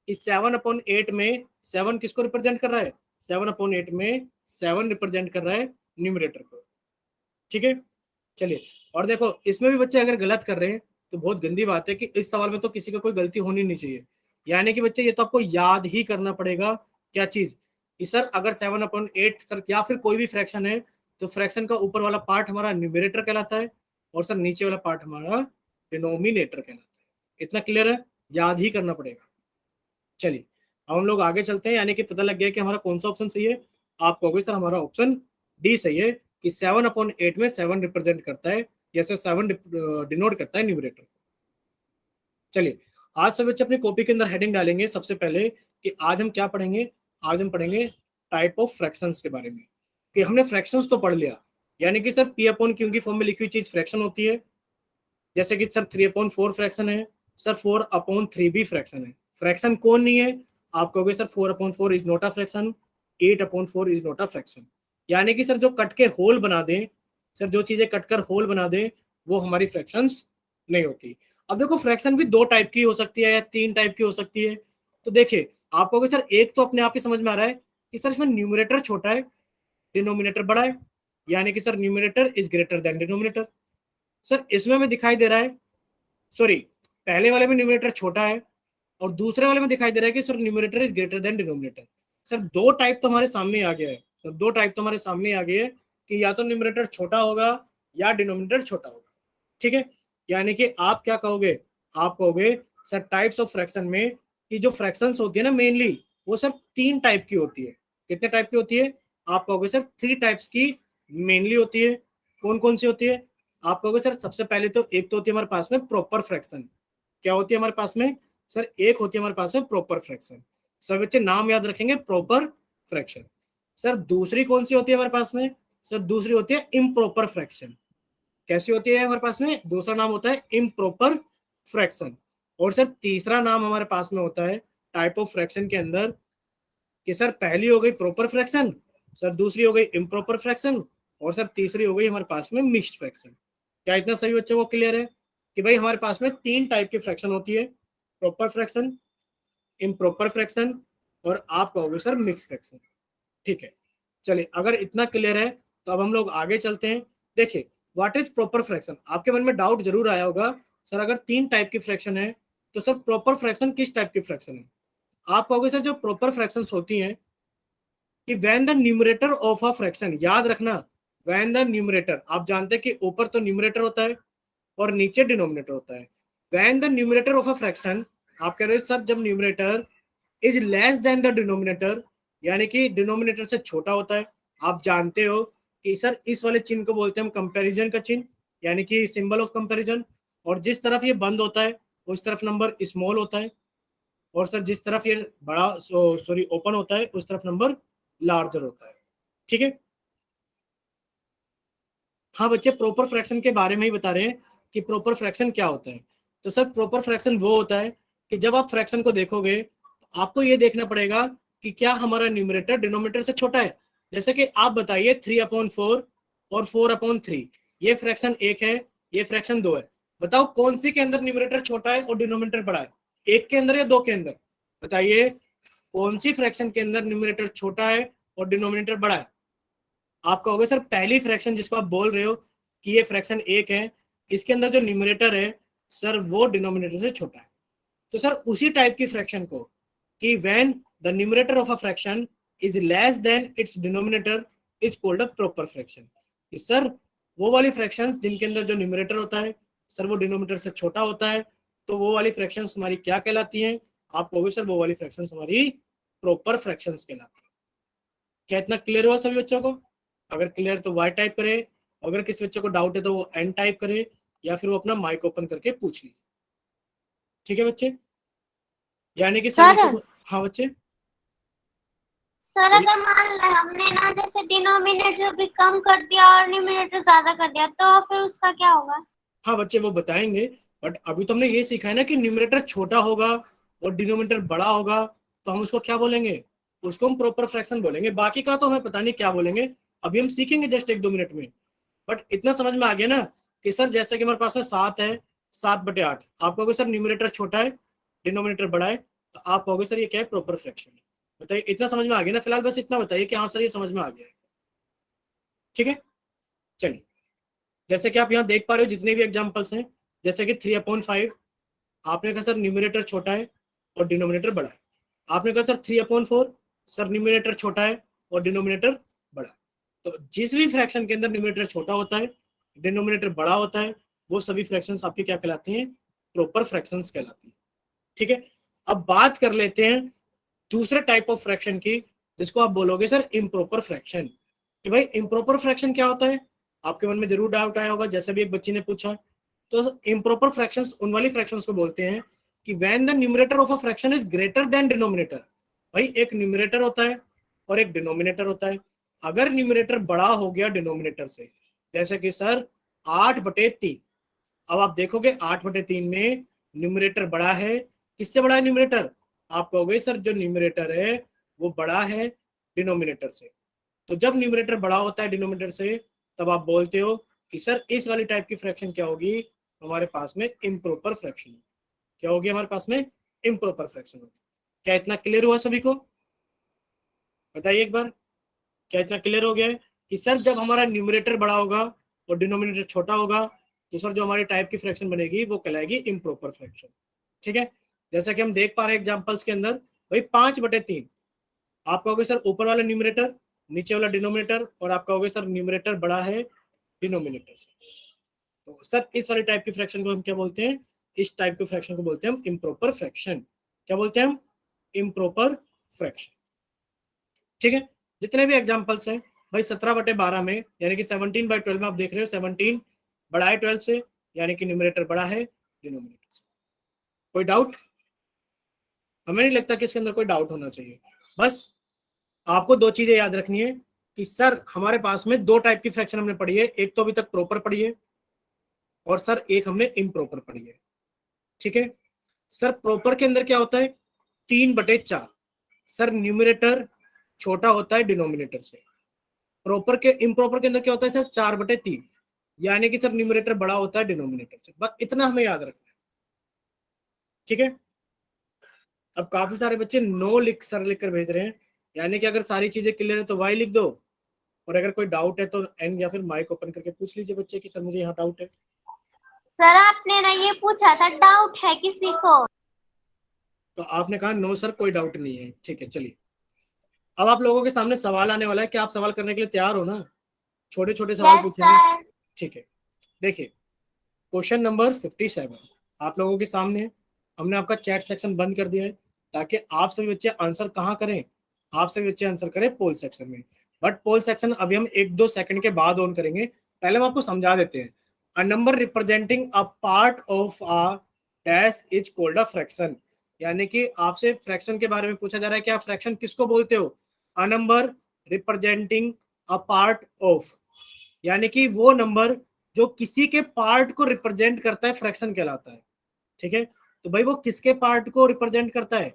कि 7/8 में 7 किसको रिप्रेजेंट कर रहा है, 7/8 में 7 रिप्रेजेंट कर रहा है न्यूमिनेटर को। ठीक है, चलिए, और देखो इसमें भी बच्चे अगर गलत कर रहे हैं तो बहुत गंदी बात है कि इस सवाल में तो किसी का कोई गलती होनी नहीं चाहिए। यानी कि बच्चे ये तो आपको याद ही करना पड़ेगा, क्या चीज, कि सर अगर 7/8 सर या फिर कोई भी फ्रैक्शन है तो फ्रैक्शन का ऊपर वाला पार्ट हमारा न्यूमिनेटर कहलाता है और सर नीचे वाला पार्ट हमारा डिनोमिनेटर कहलाता है। इतना क्लियर है, याद ही करना पड़ेगा। चलिए, अब हम लोग आगे चलते हैं, यानी कि पता लग गया कि हमारा कौन सा ऑप्शन सही है। आप कहोगे सर हमारा ऑप्शन डी सही है, कि 7/8 में 7 रिप्रेजेंट करता है, जैसे 7 डिनोट करता है न्यूमरेटर। चलिए, आज सब बच्चे अपनी कॉपी के अंदर हेडिंग डालेंगे सबसे पहले कि आज हम क्या पढ़ेंगे। आज हम पढ़ेंगे टाइप ऑफ फ्रैक्शंस के बारे में, कि हमने फ्रैक्शंस तो पढ़ लिया, यानी कि सर P/Q की फॉर्म में लिखी हुई चीज फ्रैक्शन होती है, जैसे कि सर 3/4 फ्रैक्शन है, सर 4/3 भी फ्रैक्शन है। फ्रैक्शन कौन नहीं है, आप कहोगे sir 4/4 is not a fraction, 8/4 is not a fraction. यानी कि सर जो कट के होल बना दें, सर जो चीजें कटकर होल बना दें वो हमारी फ्रैक्शंस नहीं होती। अब देखो फ्रैक्शन भी 2 टाइप की हो सकती है या 3 टाइप की हो सकती है। तो देखिए, आप कहोगे सर एक तो अपने आप ही समझ में आ रहा है कि सर इसमें न्यूमरेटर छोटा है, डिनोमिनेटर बड़ा है, यानी कि sir numerator is greater than denominator. Sir इसमें हमें दिखाई दे रहा है, सॉरी, पहले वाले में न्यूमरेटर छोटा है और दूसरे वाले में दिखाई दे रहा है कि sir numerator is greater than denominator. Sir 2 type तो हमारे सामने आ गया है। सर दो टाइप तो हमारे सामने आ गई है कि या तो न्यूमरेटर छोटा होगा या डिनोमिनेटर छोटा होगा। ठीक है, यानी कि आप क्या कहोगे, आप कहोगे सर टाइप्स ऑफ फ्रैक्शन में कि जो फ्रैक्शंस होती है ना मेनली वो सर 3 टाइप की होती है। कितने टाइप की होती है? आप कहोगे सर 3 टाइप्स की मेनली होती है। कौन कौन सी होती है? आप कहोगे सर सबसे पहले तो एक तो होती है हमारे पास में प्रॉपर फ्रैक्शन। क्या होती है हमारे पास में? सर एक होती है हमारे पास में प्रॉपर फ्रैक्शन। सर बच्चे नाम याद रखेंगे, प्रॉपर फ्रैक्शन। सर दूसरी कौन सी होती है हमारे पास में? सर दूसरी होती है इम्प्रॉपर फ्रैक्शन। कैसी होती है हमारे पास में? दूसरा नाम होता है इम्प्रॉपर फ्रैक्शन। और सर तीसरा नाम हमारे पास में होता है टाइप ऑफ फ्रैक्शन के अंदर कि सर पहली हो गई प्रॉपर फ्रैक्शन, सर दूसरी हो गई इम्प्रॉपर फ्रैक्शन, और सर तीसरी हो गई हमारे पास में मिक्स्ड फ्रैक्शन। क्या इतना सभी बच्चों को क्लियर है कि भाई हमारे पास में 3 टाइप की फ्रैक्शन होती है, प्रॉपर फ्रैक्शन, इम्प्रॉपर फ्रैक्शन और आप कहोगे सर मिक्स फ्रैक्शन। ठीक है, चलिए अगर इतना क्लियर है तो अब हम लोग आगे चलते हैं। देखिए व्हाट इज प्रॉपर फ्रैक्शन, आपके मन में डाउट जरूर आया होगा सर अगर 3 टाइप की फ्रैक्शन है तो सर प्रॉपर फ्रैक्शन किस टाइप की फ्रैक्शन है? आप कहोगे सर जो प्रॉपर फ्रैक्शंस होती हैं कि when the numerator of a fraction, याद रखना व्हेन द न्यूमरेटर, आप जानते हैं कि ऊपर तो न्यूमरेटर होता है और नीचे डिनोमिनेटर होता है। When the numerator of a fraction, आप कह रहे हो सर जब numerator is less then the denominator, यानी कि डिनोमिनेटर से छोटा होता है। आप जानते हो कि सर इस वाले चिन्ह को बोलते हैं हम कंपैरिजन का चिन्ह, यानी कि सिंबल ऑफ कंपैरिजन। और जिस तरफ ये बंद होता है उस तरफ नंबर स्मॉल होता है, और सर जिस तरफ ये बड़ा सॉरी ओपन होता है उस तरफ नंबर लार्जर होता है। ठीक है, हाँ बच्चे प्रॉपर फ्रैक्शन के बारे में ही बता रहे हैं कि प्रॉपर फ्रैक्शन क्या होता है। तो सर प्रॉपर फ्रैक्शन वो होता है कि जब आप फ्रैक्शन को देखोगे तो आपको ये देखना पड़ेगा कि क्या हमारा न्यूमरेटर डिनोमिनेटर से छोटा है। जैसे कि आप बताइए 3/4 और 4/3, ये फ्रैक्शन एक है, ये फ्रैक्शन दो है। बताओ कौन सी के अंदर न्यूमरेटर छोटा है और डिनोमिनेटर बड़ा है? एक के अंदर या दो के अंदर? बताइए कौन सी फ्रैक्शन के अंदर न्यूमरेटर छोटा है और डिनोमिनेटर बड़ा है? आप कहोगे सर पहली फ्रैक्शन जिसको आप बोल रहे हो कि ये फ्रैक्शन एक है, इसके अंदर जो न्यूमरेटर है सर वो डिनोमिनेटर से छोटा है। तो सर उसी टाइप की फ्रैक्शन को कि when the numerator of a fraction is less then it's denominator is called a proper fraction. Sir वो वाली फ्रैक्शंस जिनके अंदर जो न्यूमरेटर होता है सर वो डिनोमिनेटर से छोटा होता है, तो वो वाली फ्रैक्शंस हमारी क्या कहलाती हैं? आप कहोगे सर वो वाली फ्रैक्शंस हमारी प्रॉपर फ्रैक्शंस कहलाती है। क्या इतना क्लियर हुआ सभी बच्चों को? अगर क्लियर तो वाई टाइप करे, अगर किसी बच्चे को डाउट है तो वो एन टाइप करे, या फिर वो अपना माइक ओपन करके पूछ लीजिए। ठीक है बच्चे, यानी कि सभी सर को। हाँ बच्चे सर बोलिए। अगर मान लें हमने ना जैसे डिनोमिनेटर भी कम कर दिया और न्यूमरेटर ज्यादा कर दिया तो फिर उसका क्या होगा? हाँ बच्चे वो बताएंगे, बट अभी तो हमने ये सीखा है ना कि न्यूमरेटर छोटा होगा और डिनोमिनेटर बड़ा होगा तो हम उसको क्या बोलेंगे? उसको हम प्रॉपर फ्रैक्शन बोलेंगे। बाकी का तो हमें पता नहीं क्या बोलेंगे, अभी हम सीखेंगे जस्ट 1-2 मिनट में। बट इतना समझ में आ गया ना कि सर जैसे कि हमारे पास में 7 है, 7/8, आप कहोगे सर न्यूमरेटर छोटा है डिनोमिनेटर बड़ा है, तो आप कहोगे सर ये क्या है? Proper fraction. बताइए इतना समझ में आ गया ना? फिलहाल बस इतना बताइए कि हाँ सर ये समझ में आ गया है। ठीक है, चलिए जैसे कि आप यहाँ देख पा रहे हो जितने भी एग्जाम्पल्स हैं, जैसे कि 3/5, आपने कहा सर न्यूमरेटर छोटा है और डिनोमिनेटर बड़ा है। आपने कहा सर 3/4, सर न्यूमरेटर छोटा है और डिनोमिनेटर बड़ा है। तो जिस भी फ्रैक्शन के अंदर न्यूमरेटर छोटा होता है डिनोमिनेटर बड़ा होता है वो सभी फ्रैक्शंस आपकी क्या कहलाती हैं? प्रॉपर फ्रैक्शंस कहलाती हैं। ठीक है, अब बात कर लेते हैं दूसरे टाइप ऑफ फ्रैक्शन की, जिसको आप बोलोगे सर इम्प्रॉपर फ्रैक्शन। कि भाई इम्प्रॉपर फ्रैक्शन क्या होता है? आपके मन में जरूर डाउट आया होगा, जैसे भी एक बच्ची ने पूछा। तो इम्प्रॉपर फ्रैक्शंस उन वाली फ्रैक्शंस को बोलते हैं कि when the numerator of a fraction is greater than denominator. भाई एक न्यूमरेटर होता है और एक डिनोमिनेटर होता है। अगर न्यूमरेटर बड़ा हो गया डिनोमिनेटर से, जैसे कि सर 8/3, अब आप देखोगे 8/3 में न्यूमरेटर बड़ा है। किससे बड़ा है न्यूमरेटर? आप कहोगे सर जो न्यूमरेटर है वो बड़ा है डिनोमिनेटर से। तो जब न्यूमरेटर बड़ा होता है डिनोमिनेटर से तब आप बोलते हो कि सर इस वाली टाइप की फ्रैक्शन क्या होगी? हमारे पास में इम्प्रॉपर फ्रैक्शन। क्या होगी हमारे पास में? इम्प्रॉपर फ्रैक्शन होगी। क्या इतना क्लियर हुआ सभी को? बताइए एक बार, क्या इतना क्लियर हो गया है कि सर जब हमारा न्यूमरेटर बड़ा होगा और डिनोमिनेटर छोटा होगा तो सर जो हमारी टाइप की फ्रैक्शन बनेगी वो कहलाएगी इम्प्रॉपर फ्रैक्शन। ठीक है, जैसा कि हम देख पा रहे हैं एग्जांपल्स के अंदर, भाई 5/3, आप कहोगे सर ऊपर वाला न्यूमरेटर नीचे वाला डिनोमिनेटर, और आप कहोगे सर न्यूमरेटर बड़ा है डिनोमिनेटर से। तो सर इस वाले टाइप की फ्रैक्शन को हम क्या बोलते हैं? इस टाइप के फ्रैक्शन को बोलते हैं हम इम्प्रॉपर फ्रैक्शन। क्या बोलते हैं हम? Improper fraction. ठीक है, जितने भी एग्जांपल्स हैं भाई 17/12 में, यानी कि 17/12 में आप देख रहे हो 17 बड़ा है 12 से, यानी कि न्यूमरेटर बड़ा है डिनोमिनेटर से। कोई डाउट? हमें नहीं लगता कि इसके अंदर कोई डाउट होना चाहिए। बस आपको दो चीजें याद रखनी है कि सर हमारे पास में दो टाइप की फ्रैक्शन हमने पढ़ी है, एक तो अभी तक प्रॉपर पढ़ी है और सर एक हमने इम्प्रॉपर पढ़ी है। ठीक है, सर प्रॉपर के अंदर क्या होता है? 3/4। सर न्यूमरेटर छोटा होता है डिनोमिनेटर से। प्रॉपर के इम्प्रॉपर के अंदर क्या होता है सर? 4/3, यानी कि सर न्यूमरेटर बड़ा होता है डिनोमिनेटर से। बस इतना हमें याद रखना है। ठीक है, अब काफी सारे बच्चे नो लिख सर लिख कर भेज रहे हैं, यानी कि अगर सारी चीजें क्लियर है तो वाई लिख दो, और अगर कोई डाउट है तो एन या फिर माइक ओपन करके पूछ लीजिए बच्चे कि सर मुझे यहाँ डाउट है। सर आपने ना ये पूछा था डाउट है किसी को? तो आपने कहा नो सर कोई डाउट नहीं है। ठीक है, चलिए अब आप लोगों के सामने सवाल आने वाला है, क्या आप सवाल करने के लिए तैयार हो ना? छोटे छोटे सवाल यस पूछेंगे। सर। ठीक है, देखिए क्वेश्चन नंबर 57 आप लोगों के सामने है। हमने आपका चैट सेक्शन बंद कर दिया है ताकि आप सभी बच्चे आंसर कहाँ करें? आप सभी बच्चे आंसर करें पोल सेक्शन में। बट पोल सेक्शन अभी हम 1-2 सेकंड के बाद ऑन करेंगे, पहले हम आपको समझा देते हैं। अ number representing a part of a dash is called a fraction, यानी कि आपसे फ्रैक्शन के बारे में पूछा जा रहा है कि आप फ्रैक्शन किसको बोलते हो? अ number representing a part of, यानी कि वो नंबर जो किसी के पार्ट को रिप्रेजेंट करता है फ्रैक्शन कहलाता है। ठीक है, तो भाई वो किसके पार्ट को रिप्रेजेंट करता है?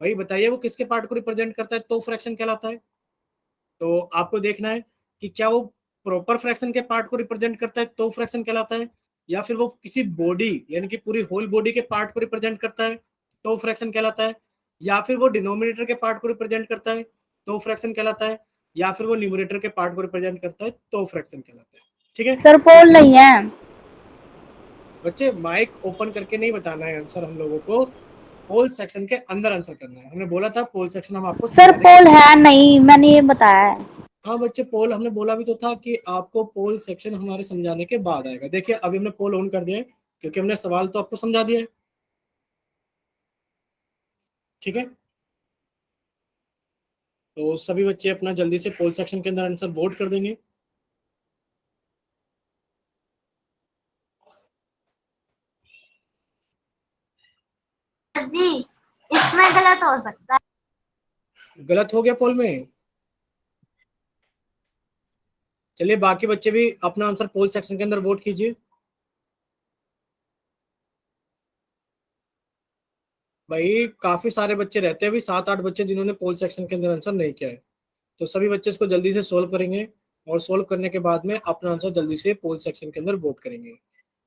भाई बताइए वो किसके पार्ट को रिप्रेजेंट करता है तो फ्रैक्शन कहलाता है। तो आपको देखना है कि क्या वो प्रॉपर फ्रैक्शन के पार्ट को रिप्रेजेंट करता है तो फ्रैक्शन कहलाता है, या फिर वो किसी बॉडी यानी कि पूरी होल बॉडी के पार्ट को रिप्रेजेंट करता है तो फ्रैक्शन कहलाता है, या फिर वो डिनोमिनेटर के पार्ट को रिप्रेजेंट करता है तो फ्रैक्शन कहलाता है, या फिर वो न्यूमरेटर के पार्ट को रिप्रेजेंट करता है तो फ्रैक्शन कहलाता है। ठीक है सर पोल नहीं है। बच्चे, माइक ओपन करके नहीं बताना है आंसर हम लोगों को, पोल सेक्शन के अंदर आंसर करना है। हमने बोला था पोल सेक्शन हम आपको सर समझाने पोल के। है नहीं, मैंने ये बताया है। हाँ बच्चे, पोल हमने बोला भी तो था कि आपको पोल सेक्शन हमारे समझाने के बाद आएगा। देखिए अभी हमने पोल ऑन कर दिया है क्योंकि हमने सवाल तो आपको समझा दिया है। ठीक है, तो सभी बच्चे अपना जल्दी से पोल सेक्शन के अंदर आंसर वोट कर देंगे। जी इसमें गलत हो सकता है। गलत हो गया पोल में? चलिए बाकी बच्चे भी अपना आंसर पोल सेक्शन के अंदर वोट कीजिए। भाई काफी सारे बच्चे रहते हैं, अभी 7-8 बच्चे जिन्होंने पोल सेक्शन के अंदर आंसर नहीं किया है। तो सभी बच्चे इसको जल्दी से सोल्व करेंगे, और सोल्व करने के बाद में अपना आंसर जल्दी से पोल सेक्शन के अंदर वोट करेंगे।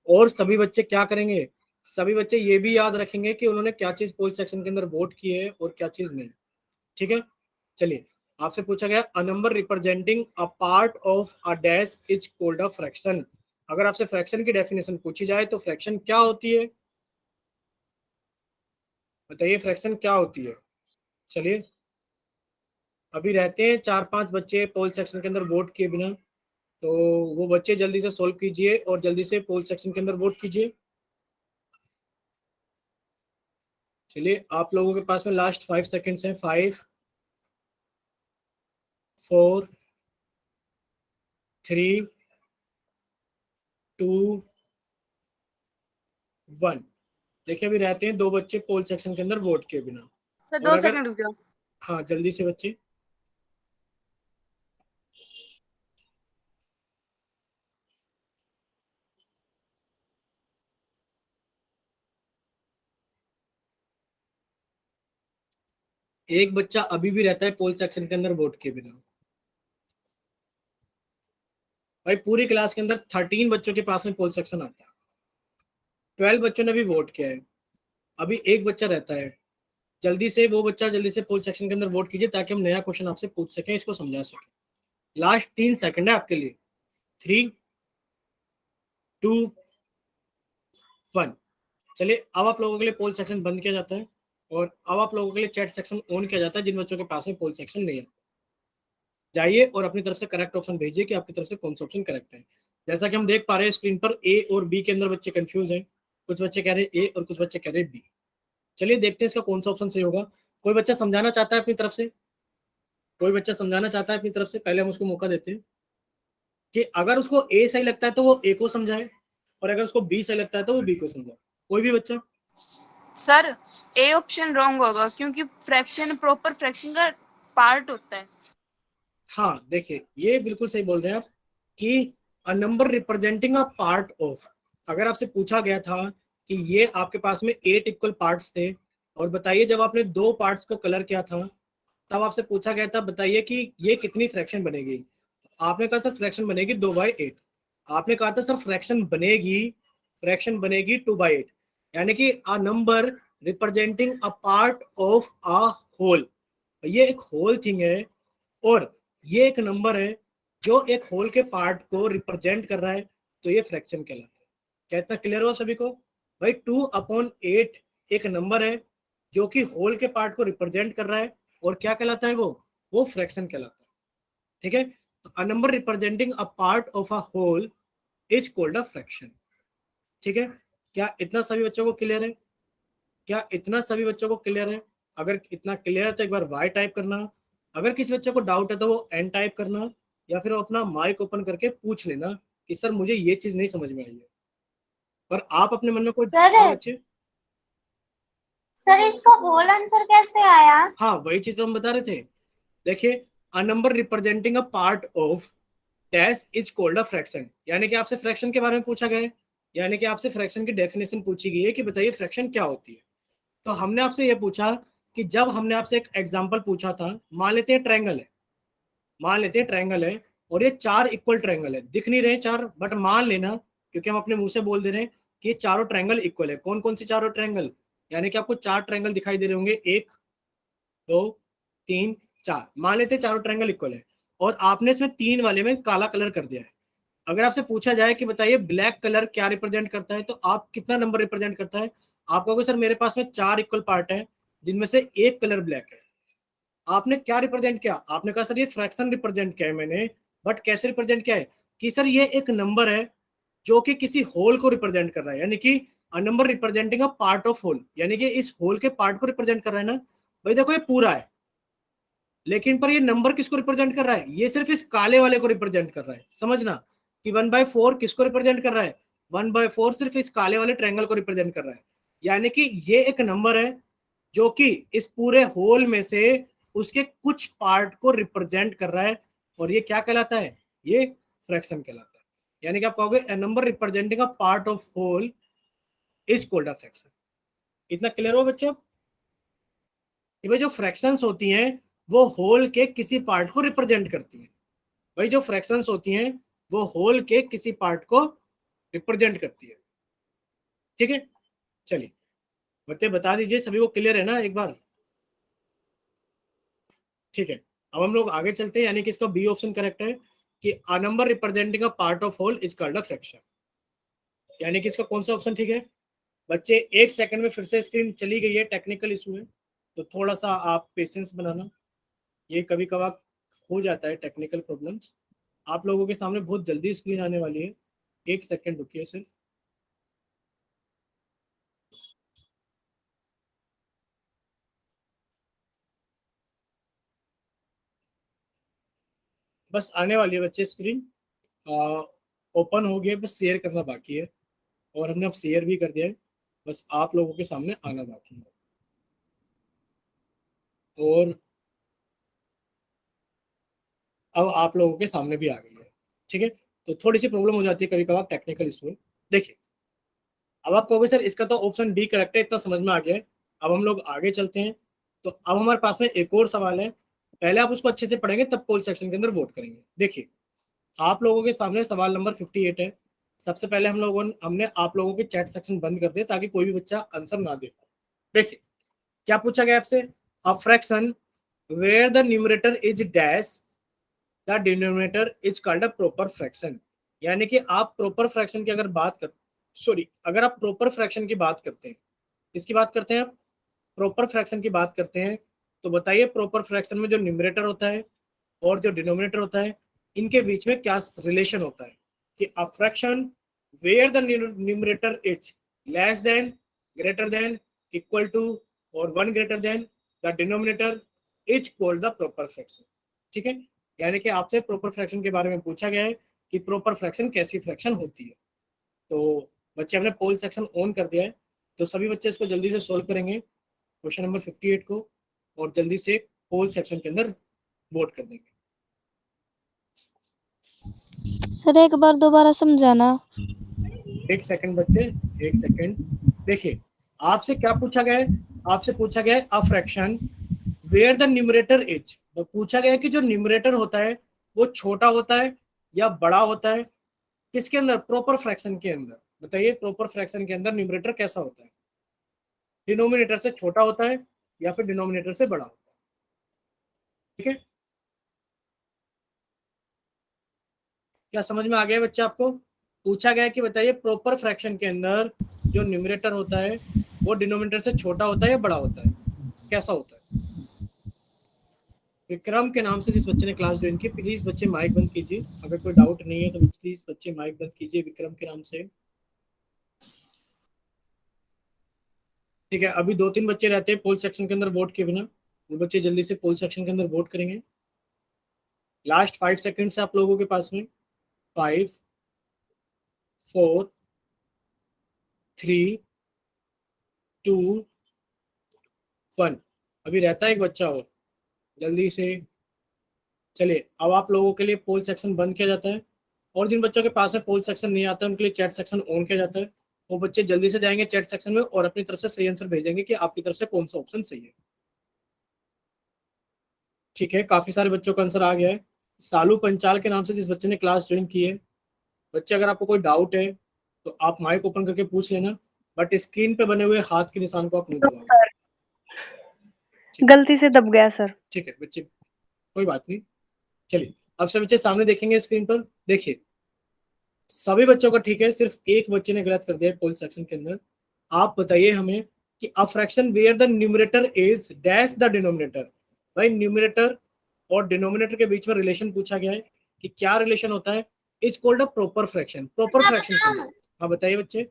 और सभी बच्चे क्या करेंगे? सभी बच्चे ये भी याद रखेंगे कि उन्होंने क्या चीज पोल सेक्शन के अंदर वोट की है और क्या चीज नहीं। ठीक है, चलिए आपसे पूछा गया अ number representing a part of a dash is called a fraction. अगर आपसे फ्रैक्शन की डेफिनेशन पूछी जाए तो फ्रैक्शन क्या होती है? बताइए फ्रैक्शन क्या होती है। चलिए अभी रहते हैं 4-5 बच्चे पोल सेक्शन के अंदर वोट किए बिना, तो वो बच्चे जल्दी से सोल्व कीजिए और जल्दी से पोल सेक्शन के अंदर वोट कीजिए। चलिए आप लोगों के पास में लास्ट 5 सेकेंड्स हैं। 5 4 3 2 1। देखिए अभी रहते हैं 2 बच्चे पोल सेक्शन के अंदर वोट किए बिना। सर और 2 अगर सेकंड रुक जाओ। हाँ जल्दी से बच्चे। एक बच्चा अभी भी रहता है पोल सेक्शन के अंदर वोट किए बिना। भाई पूरी क्लास के अंदर 13 बच्चों के पास में पोल सेक्शन आता है, 12 बच्चों ने भी वोट किया है, अभी एक बच्चा रहता है। जल्दी से वो बच्चा जल्दी से पोल सेक्शन के अंदर वोट कीजिए ताकि हम नया क्वेश्चन आपसे पूछ सकें, इसको समझा सकें। लास्ट 3 सेकंड है आपके लिए। 3 2 1। चलिए अब आप लोगों के लिए पोल सेक्शन बंद किया जाता है, और अब आप लोगों के लिए चैट सेक्शन ऑन किया जाता है जिन बच्चों के पास में पोल सेक्शन नहीं है। जाइए और अपनी तरफ से करेक्ट ऑप्शन भेजिए कि आपकी तरफ से कौन सा ऑप्शन करेक्ट है। जैसा कि हम देख पा रहे हैं स्क्रीन पर ए और बी के अंदर बच्चे कंफ्यूज हैं, कुछ बच्चे कह रहे हैं ए और कुछ बच्चे कह रहे हैं बी। चलिए देखते हैं इसका कौन सा ऑप्शन सही होगा। कोई बच्चा समझाना चाहता है अपनी तरफ से, कोई बच्चा समझाना चाहता है अपनी तरफ से, पहले हम उसको मौका देते हैं कि अगर उसको ए सही लगता है तो वो ए को समझाए, और अगर उसको बी सही लगता है तो वो बी को समझाए। कोई भी बच्चा? सर ए ऑप्शन रॉन्ग होगा क्योंकि फ्रैक्शन प्रॉपर फ्रैक्शन का पार्ट होता है। हाँ देखिए, ये बिल्कुल सही बोल रहे हैं आप कि a number representing a part of, अगर आपसे पूछा गया था कि ये आपके पास में 8 इक्वल पार्ट्स थे, और बताइए जब आपने 2 पार्ट्स को कलर किया था तब आपसे पूछा गया था बताइए कि ये कितनी फ्रैक्शन बनेगी। आपने कहा सर फ्रैक्शन बनेगी 2/8। आपने कहा था सर फ्रैक्शन बनेगी 2/8, यानी कि a number representing a part of a whole. ये एक होल थिंग है, और ये एक नंबर है जो एक होल के पार्ट को रिप्रेजेंट कर रहा है, तो ये फ्रैक्शन कहलाता है। क्या इतना क्लियर हुआ सभी को? भाई 2/8 एक नंबर है जो कि होल के पार्ट को रिप्रेजेंट कर रहा है, और क्या कहलाता है वो फ्रैक्शन कहलाता है। ठीक है, तो a number representing a part of a whole is called a fraction. ठीक है, क्या इतना सभी बच्चों को क्लियर है? क्या इतना सभी बच्चों को क्लियर है? अगर इतना क्लियर है तो एक बार वाई टाइप करना। अगर किसी बच्चे को डाउट है तो वो एन टाइप करना, या फिर अपना माइक ओपन करके पूछ लेना कि सर मुझे ये चीज नहीं समझ में आई है। पर आप अपने मन में कोई, सर हाँ बच्चे, सर इसका होल आंसर कैसे आया? हाँ वही चीज तो हम बता रहे थे। देखिए, अ number representing a part of dash is called a fraction, यानी कि आपसे फ्रैक्शन के बारे में पूछा गया है, यानी कि आपसे फ्रैक्शन की डेफिनेशन पूछी गई है कि बताइए फ्रैक्शन क्या होती है। तो हमने आपसे ये पूछा कि जब हमने आपसे एक एग्जांपल पूछा था, मान लेते हैं ट्रायंगल है, मान लेते हैं ट्रायंगल है, और ये 4 इक्वल ट्रायंगल है, दिख नहीं रहे 4, बट मान लेना, क्योंकि हम अपने मुंह से बोल दे रहे हैं कि ये चारों ट्रायंगल इक्वल है। कौन कौन से चारों ट्रायंगल? यानी कि आपको 4 ट्रायंगल दिखाई दे रहे होंगे, 1 2 3 4, मान लेते हैं चारों ट्रायंगल इक्वल है, और आपने इसमें 3 वाले में काला कलर कर दिया है। अगर आपसे पूछा जाए कि बताइए ब्लैक कलर क्या रिप्रेजेंट करता है, तो आप कितना नंबर रिप्रेजेंट करता है? आप कहोगे सर मेरे पास में 4 इक्वल पार्ट है जिनमें से एक कलर ब्लैक है। आपने क्या रिप्रेजेंट किया? आपने कहा सर ये फ्रैक्शन रिप्रेजेंट किया है मैंने, बट कैसे रिप्रेजेंट किया है कि सर ये एक नंबर है जो कि किसी होल को रिप्रेजेंट कर रहा है, यानी कि a number representing a part of whole, यानी कि इस होल के पार्ट को रिप्रेजेंट कर रहा है ना। भाई देखो ये पूरा है, लेकिन पर ये नंबर किसको रिप्रेजेंट कर रहा है? ये सिर्फ इस काले वाले को रिप्रेजेंट कर रहा है। समझना कि 1/4 किसको रिप्रेजेंट कर रहा है? 1/4 सिर्फ इस काले वाले ट्रायंगल को रिप्रेजेंट कर रहा है, यानी कि ये एक नंबर है जो कि इस पूरे होल में से उसके कुछ पार्ट को रिप्रेजेंट कर रहा है, और ये क्या कहलाता है? ये फ्रैक्शन कहलाता है। यानी कि आप कहोगे a number representing a part of whole is called a fraction. इतना क्लियर हो बच्चे? अब कि भाई जो फ्रैक्शंस होती हैं वो होल के किसी पार्ट को रिप्रेजेंट करती हैं। भाई जो फ्रैक्शंस होती हैं वो होल के किसी पार्ट को रिप्रेजेंट करती है। ठीक है, चलिए बच्चे बता दीजिए सभी को क्लियर है ना एक बार? ठीक है, अब हम लोग आगे चलते हैं, यानी कि इसका बी ऑप्शन करेक्ट है कि a number representing a part of whole is called a fraction, यानी कि इसका कौन सा ऑप्शन ठीक है? बच्चे एक सेकंड में फिर से स्क्रीन चली गई है, टेक्निकल इशू है, तो थोड़ा सा आप पेशेंस बनाना। ये कभी कभार हो जाता है टेक्निकल प्रॉब्लम्स। आप लोगों के सामने बहुत जल्दी स्क्रीन आने वाली है, एक सेकंड रुकिए सिर्फ। बस आने वाली है बच्चे स्क्रीन, ओपन हो गया, बस शेयर करना बाकी है, और हमने अब शेयर भी कर दिया है, बस आप लोगों के सामने आना बाकी है। और अब आप लोगों के सामने भी आ गई है। ठीक है, तो थोड़ी सी प्रॉब्लम हो जाती है कभी कभार टेक्निकल इशू है। देखिए, अब आप कहोगे सर इसका तो ऑप्शन डी करेक्ट है, इतना समझ में आ गया है। अब हम लोग आगे चलते हैं, तो अब हमारे पास में एक और सवाल है, पहले आप उसको अच्छे से पढ़ेंगे तब पोल सेक्शन के अंदर वोट करेंगे। देखिए, आप लोगों के सामने सवाल नंबर 58 है। सबसे पहले हमने आप लोगों के चैट सेक्शन बंद कर दिया ताकि कोई भी बच्चा आंसर ना दे। देखिए क्या पूछा गया आपसे, a fraction where the numerator is dash the denominator is called a proper fraction, यानी कि आप प्रॉपर फ्रैक्शन की अगर बात कर, सॉरी, अगर आप प्रॉपर फ्रैक्शन की बात करते हैं, किसकी बात करते हैं आप? प्रॉपर फ्रैक्शन की बात करते हैं, तो बताइए प्रॉपर फ्रैक्शन में जो न्यूमरेटर होता है और जो डिनोमिनेटर होता है, इनके बीच में क्या रिलेशन होता है कि a fraction where the numerator is less than, greater than, equal to और one greater than the denominator is called the proper fraction. ठीक है, यानी कि आपसे प्रॉपर फ्रैक्शन के बारे में पूछा गया है कि प्रॉपर फ्रैक्शन कैसी फ्रैक्शन होती है। तो बच्चे हमने पोल सेक्शन ऑन कर दिया है, तो सभी बच्चे इसको जल्दी से सॉल्व करेंगे क्वेश्चन नंबर 58 को, और जल्दी से पोल सेक्शन के अंदर वोट कर देंगे। सर एक बार दोबारा समझाना। एक सेकंड बच्चे, एक सेकंड। देखिए, आपसे क्या पूछा गया है, आपसे पूछा गया है a fraction where the numerator is, तो पूछा गया है कि जो न्यूमरेटर होता है वो छोटा होता है या बड़ा होता है, किसके अंदर, प्रॉपर फ्रैक्शन के अंदर। बताइए प्रॉपर फ्रैक्शन के अंदर न्यूमरेटर कैसा होता है, डिनोमिनेटर से छोटा होता है या फिर डिनोमिनेटर से बड़ा होता है। ठीक है, क्या समझ में आ गया बच्चे आपको? पूछा गया कि बताइए प्रॉपर फ्रैक्शन के अंदर जो न्यूमरेटर होता है वो डिनोमिनेटर से छोटा होता है या बड़ा होता है, कैसा होता है। विक्रम के नाम से जिस बच्चे ने क्लास ज्वाइन की, प्लीज बच्चे माइक बंद कीजिए, अगर कोई डाउट नहीं है तो प्लीज बच्चे माइक बंद कीजिए विक्रम के नाम से। ठीक है, अभी 2-3 बच्चे रहते हैं पोल सेक्शन के अंदर वोट के बिना, वो बच्चे जल्दी से पोल सेक्शन के अंदर वोट करेंगे। लास्ट 5 सेकंड से आप लोगों के पास में 5, 4, 3, 2, 1। अभी रहता है एक बच्चा और, जल्दी से। चलिए, अब आप लोगों के लिए पोल सेक्शन बंद किया जाता है, और जिन बच्चों के पास में पोल सेक्शन नहीं आता है उनके लिए चैट सेक्शन ऑन किया जाता है। वो बच्चे जल्दी से जाएंगे चैट सेक्शन में और अपनी तरफ से सही आंसर भेजेंगे कि आपकी तरफ से कौन सा ऑप्शन सही है। ठीक है, काफी सारे बच्चों का आंसर आ गया है। सालू पंचाल के नाम से जिस बच्चे ने क्लास ज्वाइन की है, बच्चे अगर आपको कोई डाउट है तो आप माइक ओपन करके पूछ लेना, बट स्क्रीन पे बने हुए हाथ के निशान को आप नहीं दबाओ। सर गलती से दब गया सर। ठीक है बच्चे, कोई बात नहीं। चलिए, अब सब बच्चे सामने देखेंगे स्क्रीन पर। देखिए, सभी बच्चों का ठीक है, सिर्फ एक बच्चे ने गलत कर दिया पोल सेक्शन के अंदर। आप बताइए हमें कि a fraction where the numerator is dash the denominator. भाई, न्यूमरेटर और डिनोमिनेटर के बीच में रिलेशन पूछा गया है कि क्या रिलेशन होता है, is called a proper fraction. Proper मैं फ्रैक्शन के बताऊं? अंदर, हाँ बताइए बच्चे,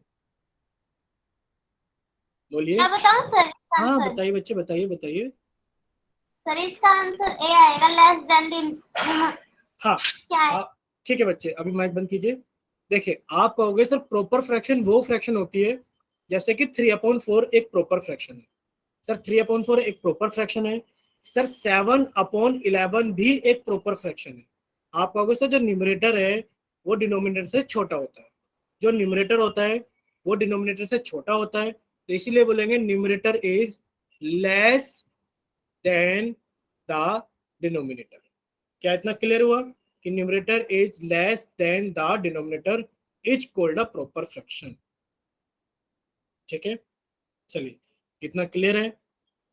बोलिए। मैं बताऊं सर इसका हाँ आंसर? बताइए बच्चे, बताइए बताइए। सर इसका आंसर ए आएगा, लेस देन। हाँ क्या है? हाँ, ठीक है बच्चे, अभी माइक बंद कीजिए। देखिए, आप कहोगे सर प्रॉपर फ्रैक्शन वो फ्रैक्शन होती है जैसे कि 3/4 एक प्रॉपर फ्रैक्शन है। सर 3/4 एक प्रॉपर फ्रैक्शन है। सर 7/11 भी एक प्रॉपर फ्रैक्शन है। आप कहोगे सर जो न्यूमरेटर है वो डिनोमिनेटर से छोटा होता है, जो न्यूमरेटर होता है वो डिनोमिनेटर से छोटा होता है, तो इसीलिए बोलेंगे numerator is less then the denominator. क्या इतना क्लियर हुआ कि numerator is less then the denominator is called a proper fraction. ठीक है, चलिए, इतना क्लियर है,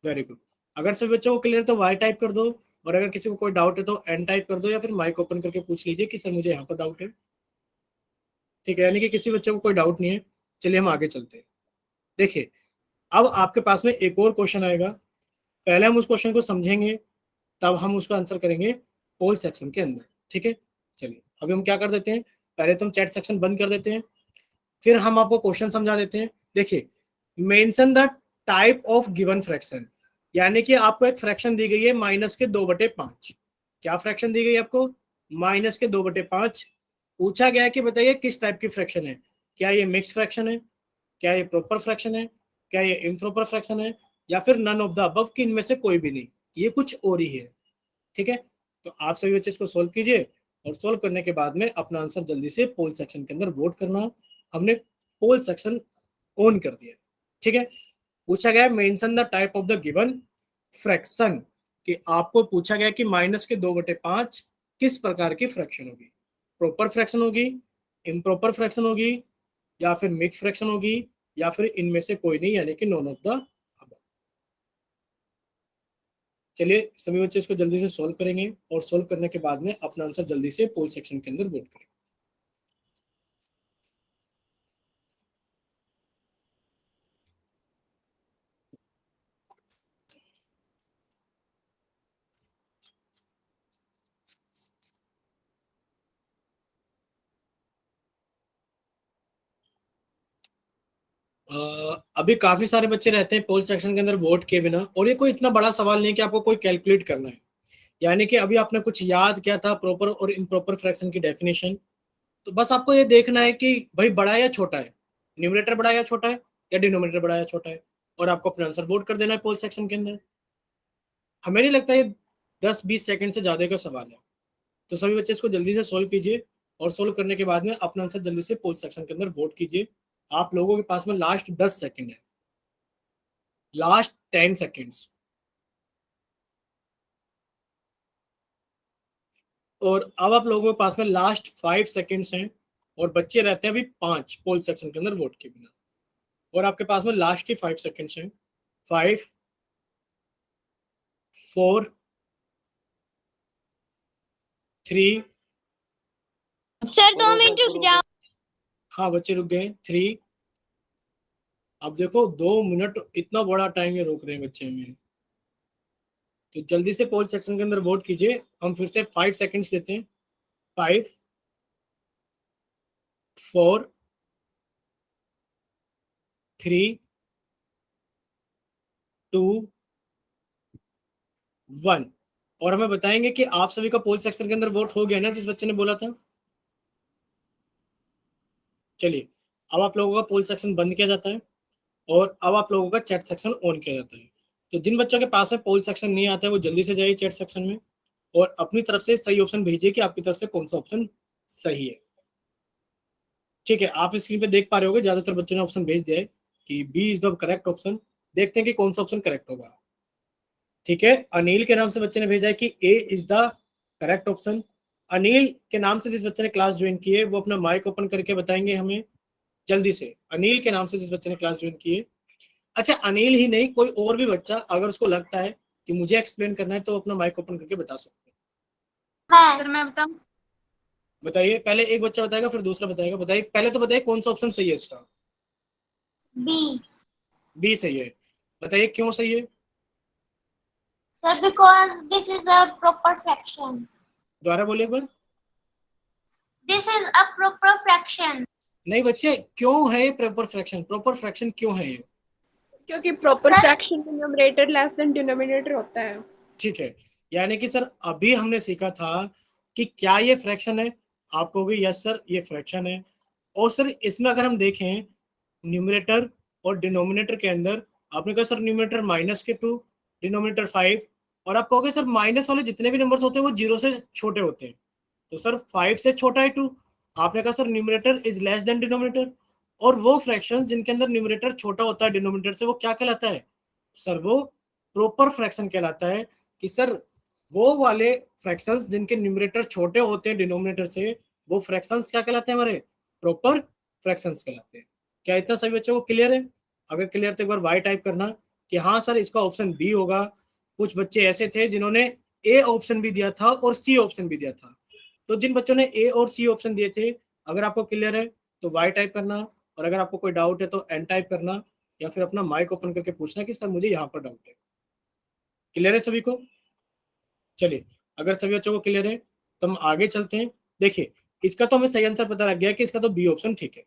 वेरी गुड। अगर सभी बच्चों को क्लियर है तो वाई टाइप कर दो, और अगर किसी को कोई डाउट है तो एन टाइप कर दो, या फिर माइक ओपन करके पूछ लीजिए कि सर मुझे यहाँ पर डाउट है। ठीक है, यानी कि किसी बच्चे को कोई डाउट नहीं है। चलिए हम आगे चलते हैं। देखिए, अब आपके पास में एक और क्वेश्चन आएगा, पहले हम उस क्वेश्चन को समझेंगे, तब हम उसका आंसर करेंगे पोल सेक्शन के अंदर। ठीक है, चलिए अभी हम क्या कर देते हैं, पहले तो हम चैट सेक्शन बंद कर देते हैं, फिर हम आपको क्वेश्चन समझा देते हैं। देखिए, mention the type of given fraction, यानी कि आपको एक फ्रैक्शन दी गई है -2/5। क्या फ्रैक्शन दी गई है आपको? -2/5। पूछा गया है कि बताइए किस टाइप की फ्रैक्शन है, क्या ये मिक्स फ्रैक्शन है, क्या ये प्रॉपर फ्रैक्शन है, क्या ये इम्प्रॉपर फ्रैक्शन है, या फिर नन ऑफ द अबव, कि इनमें से कोई भी नहीं, ये कुछ और ही है। ठीक है, तो आप सभी बच्चे इसको सोल्व कीजिए, और सोल्व करने के बाद में अपना आंसर जल्दी से पोल सेक्शन के अंदर वोट करना। हमने पोल सेक्शन ऑन कर दिया। ठीक है, पूछा गया mention the type of the given fraction, कि आपको पूछा गया कि -2/5 किस प्रकार की फ्रैक्शन होगी, प्रॉपर फ्रैक्शन होगी, इम्प्रॉपर फ्रैक्शन होगी, या फिर मिक्स फ्रैक्शन होगी, या फिर इनमें से कोई नहीं, यानी कि नॉन ऑफ द अबव। चलिए, सभी बच्चे इसको जल्दी से सोल्व करेंगे, और सोल्व करने के बाद में अपना आंसर जल्दी से पोल सेक्शन के अंदर वोट करेंगे। अभी काफी सारे बच्चे रहते हैं पोल सेक्शन के अंदर वोट किए बिना, और ये कोई इतना बड़ा सवाल नहीं है कि आपको कोई कैलकुलेट करना है। यानी कि अभी आपने कुछ याद किया था प्रॉपर और इम्प्रॉपर फ्रैक्शन की डेफिनेशन, तो बस आपको ये देखना है कि भाई बड़ा है या छोटा है, न्यूमरेटर बड़ा है या छोटा है, या डिनोमिनेटर बड़ा है या छोटा है, और आपको अपना आंसर वोट कर देना है पोल सेक्शन के अंदर। हमें नहीं लगता ये 10-20 सेकंड से ज्यादा का सवाल है। तो सभी बच्चे इसको जल्दी से सोल्व कीजिए, और सोल्व करने के बाद में अपना आंसर जल्दी से पोल सेक्शन के अंदर वोट कीजिए। आप लोगों के पास में लास्ट 10 सेकंड है, लास्ट 10 सेकेंड्स। और अब आप लोगों के पास में लास्ट 5 सेकेंड्स हैं, और बच्चे रहते हैं अभी 5 पोल सेक्शन के अंदर वोट के बिना, और आपके पास में लास्ट ही 5 सेकेंड्स हैं। 5, 4, 3। सर 2 मिनट रुक जाओ। हाँ बच्चे रुक गए। 3। अब देखो 2 मिनट इतना बड़ा टाइम ये रोक रहे हैं बच्चे हमें, तो जल्दी से पोल सेक्शन के अंदर वोट कीजिए। हम फिर से 5 सेकेंड्स देते हैं। 5, 4, 3, 2, 1। और हमें बताएंगे कि आप सभी का पोल सेक्शन के अंदर वोट हो गया ना, जिस बच्चे ने बोला था। चलिए, अब आप लोगों का पोल सेक्शन बंद किया जाता है, और अब आप लोगों का चैट सेक्शन ऑन किया जाता है। तो जिन बच्चों के पास में पोल सेक्शन नहीं आता है वो जल्दी से जाइए चैट सेक्शन में, और अपनी तरफ से सही ऑप्शन भेजिए कि आपकी तरफ से कौन सा ऑप्शन सही है। ठीक है, आप स्क्रीन पे देख पा रहे होगे ज्यादातर बच्चों ने ऑप्शन भेज दिया है कि B is the correct option. देखते हैं कि कौन सा ऑप्शन करेक्ट होगा। ठीक है, अनिल के नाम से बच्चे ने भेजा है कि A is the correct option. Anil के नाम से जिस बच्चे ने क्लास ज्वाइन की है वो अपना माइक ओपन करके बताएंगे हमें जल्दी से। अनिल के नाम से जिस बच्चे ने क्लास ज्वाइन की है। अच्छा, अनिल ही नहीं, कोई और भी बच्चा अगर उसको लगता है कि मुझे एक्सप्लेन करना है तो अपना माइक ओपन करके बता सकते हैं। है सर मैं बताऊं? बताइए, पहले एक बच्चा बताएगा फिर दूसरा बताएगा। बताइए, पहले तो बताइए कौन सा ऑप्शन सही है इसका। बी। बी सही है। बताइए क्यों सही है। Sir because this is a proper fraction. दोबारा बोलिए एक बार। This is a proper fraction. नहीं बच्चे, क्यों है ये प्रॉपर फ्रैक्शन? प्रॉपर फ्रैक्शन क्यों है ये? क्योंकि प्रॉपर सर फ्रैक्शन में न्यूमरेटर लेस देन डिनोमिनेटर होता है। ठीक है, यानी कि सर अभी हमने सीखा था कि क्या ये फ्रैक्शन है। आप कहोगे यस सर ये फ्रैक्शन है। और सर इसमें अगर हम देखें न्यूमरेटर और डिनोमिनेटर के अंदर, आपने कहा सर न्यूमरेटर -2, डिनोमिनेटर 5, और आप कहोगे सर माइनस वाले जितने भी नंबर्स होते हैं वो 0 से छोटे होते हैं, तो सर 5 से छोटा है 2। आपने कहा sir numerator is less than denominator, और वो फ्रैक्शंस जिनके अंदर न्यूमरेटर छोटा होता है डिनोमिनेटर से वो क्या कहलाता है? सर वो प्रॉपर फ्रैक्शन कहलाता है। कि सर वो वाले फ्रैक्शंस जिनके न्यूमरेटर छोटे होते हैं डिनोमिनेटर से, वो फ्रैक्शंस क्या कहलाते हैं? हमारे प्रॉपर फ्रैक्शंस कहलाते हैं। क्या इतना सभी बच्चों को क्लियर है? अगर क्लियर तो एक बार वाई टाइप करना कि हाँ सर इसका ऑप्शन बी होगा। कुछ बच्चे ऐसे थे जिन्होंने ए ऑप्शन भी दिया था और सी ऑप्शन भी दिया था। तो जिन बच्चों ने ए और सी ऑप्शन दिए थे, अगर आपको क्लियर है तो वाई टाइप करना, और अगर आपको कोई डाउट है तो एन टाइप करना, या फिर अपना माइक ओपन करके पूछना कि सर मुझे यहाँ पर डाउट है। क्लियर है सभी को? चलिए, अगर सभी बच्चों को क्लियर है तो हम आगे चलते हैं। देखिए, इसका तो हमें सही आंसर पता लग गया कि इसका तो बी ऑप्शन ठीक है।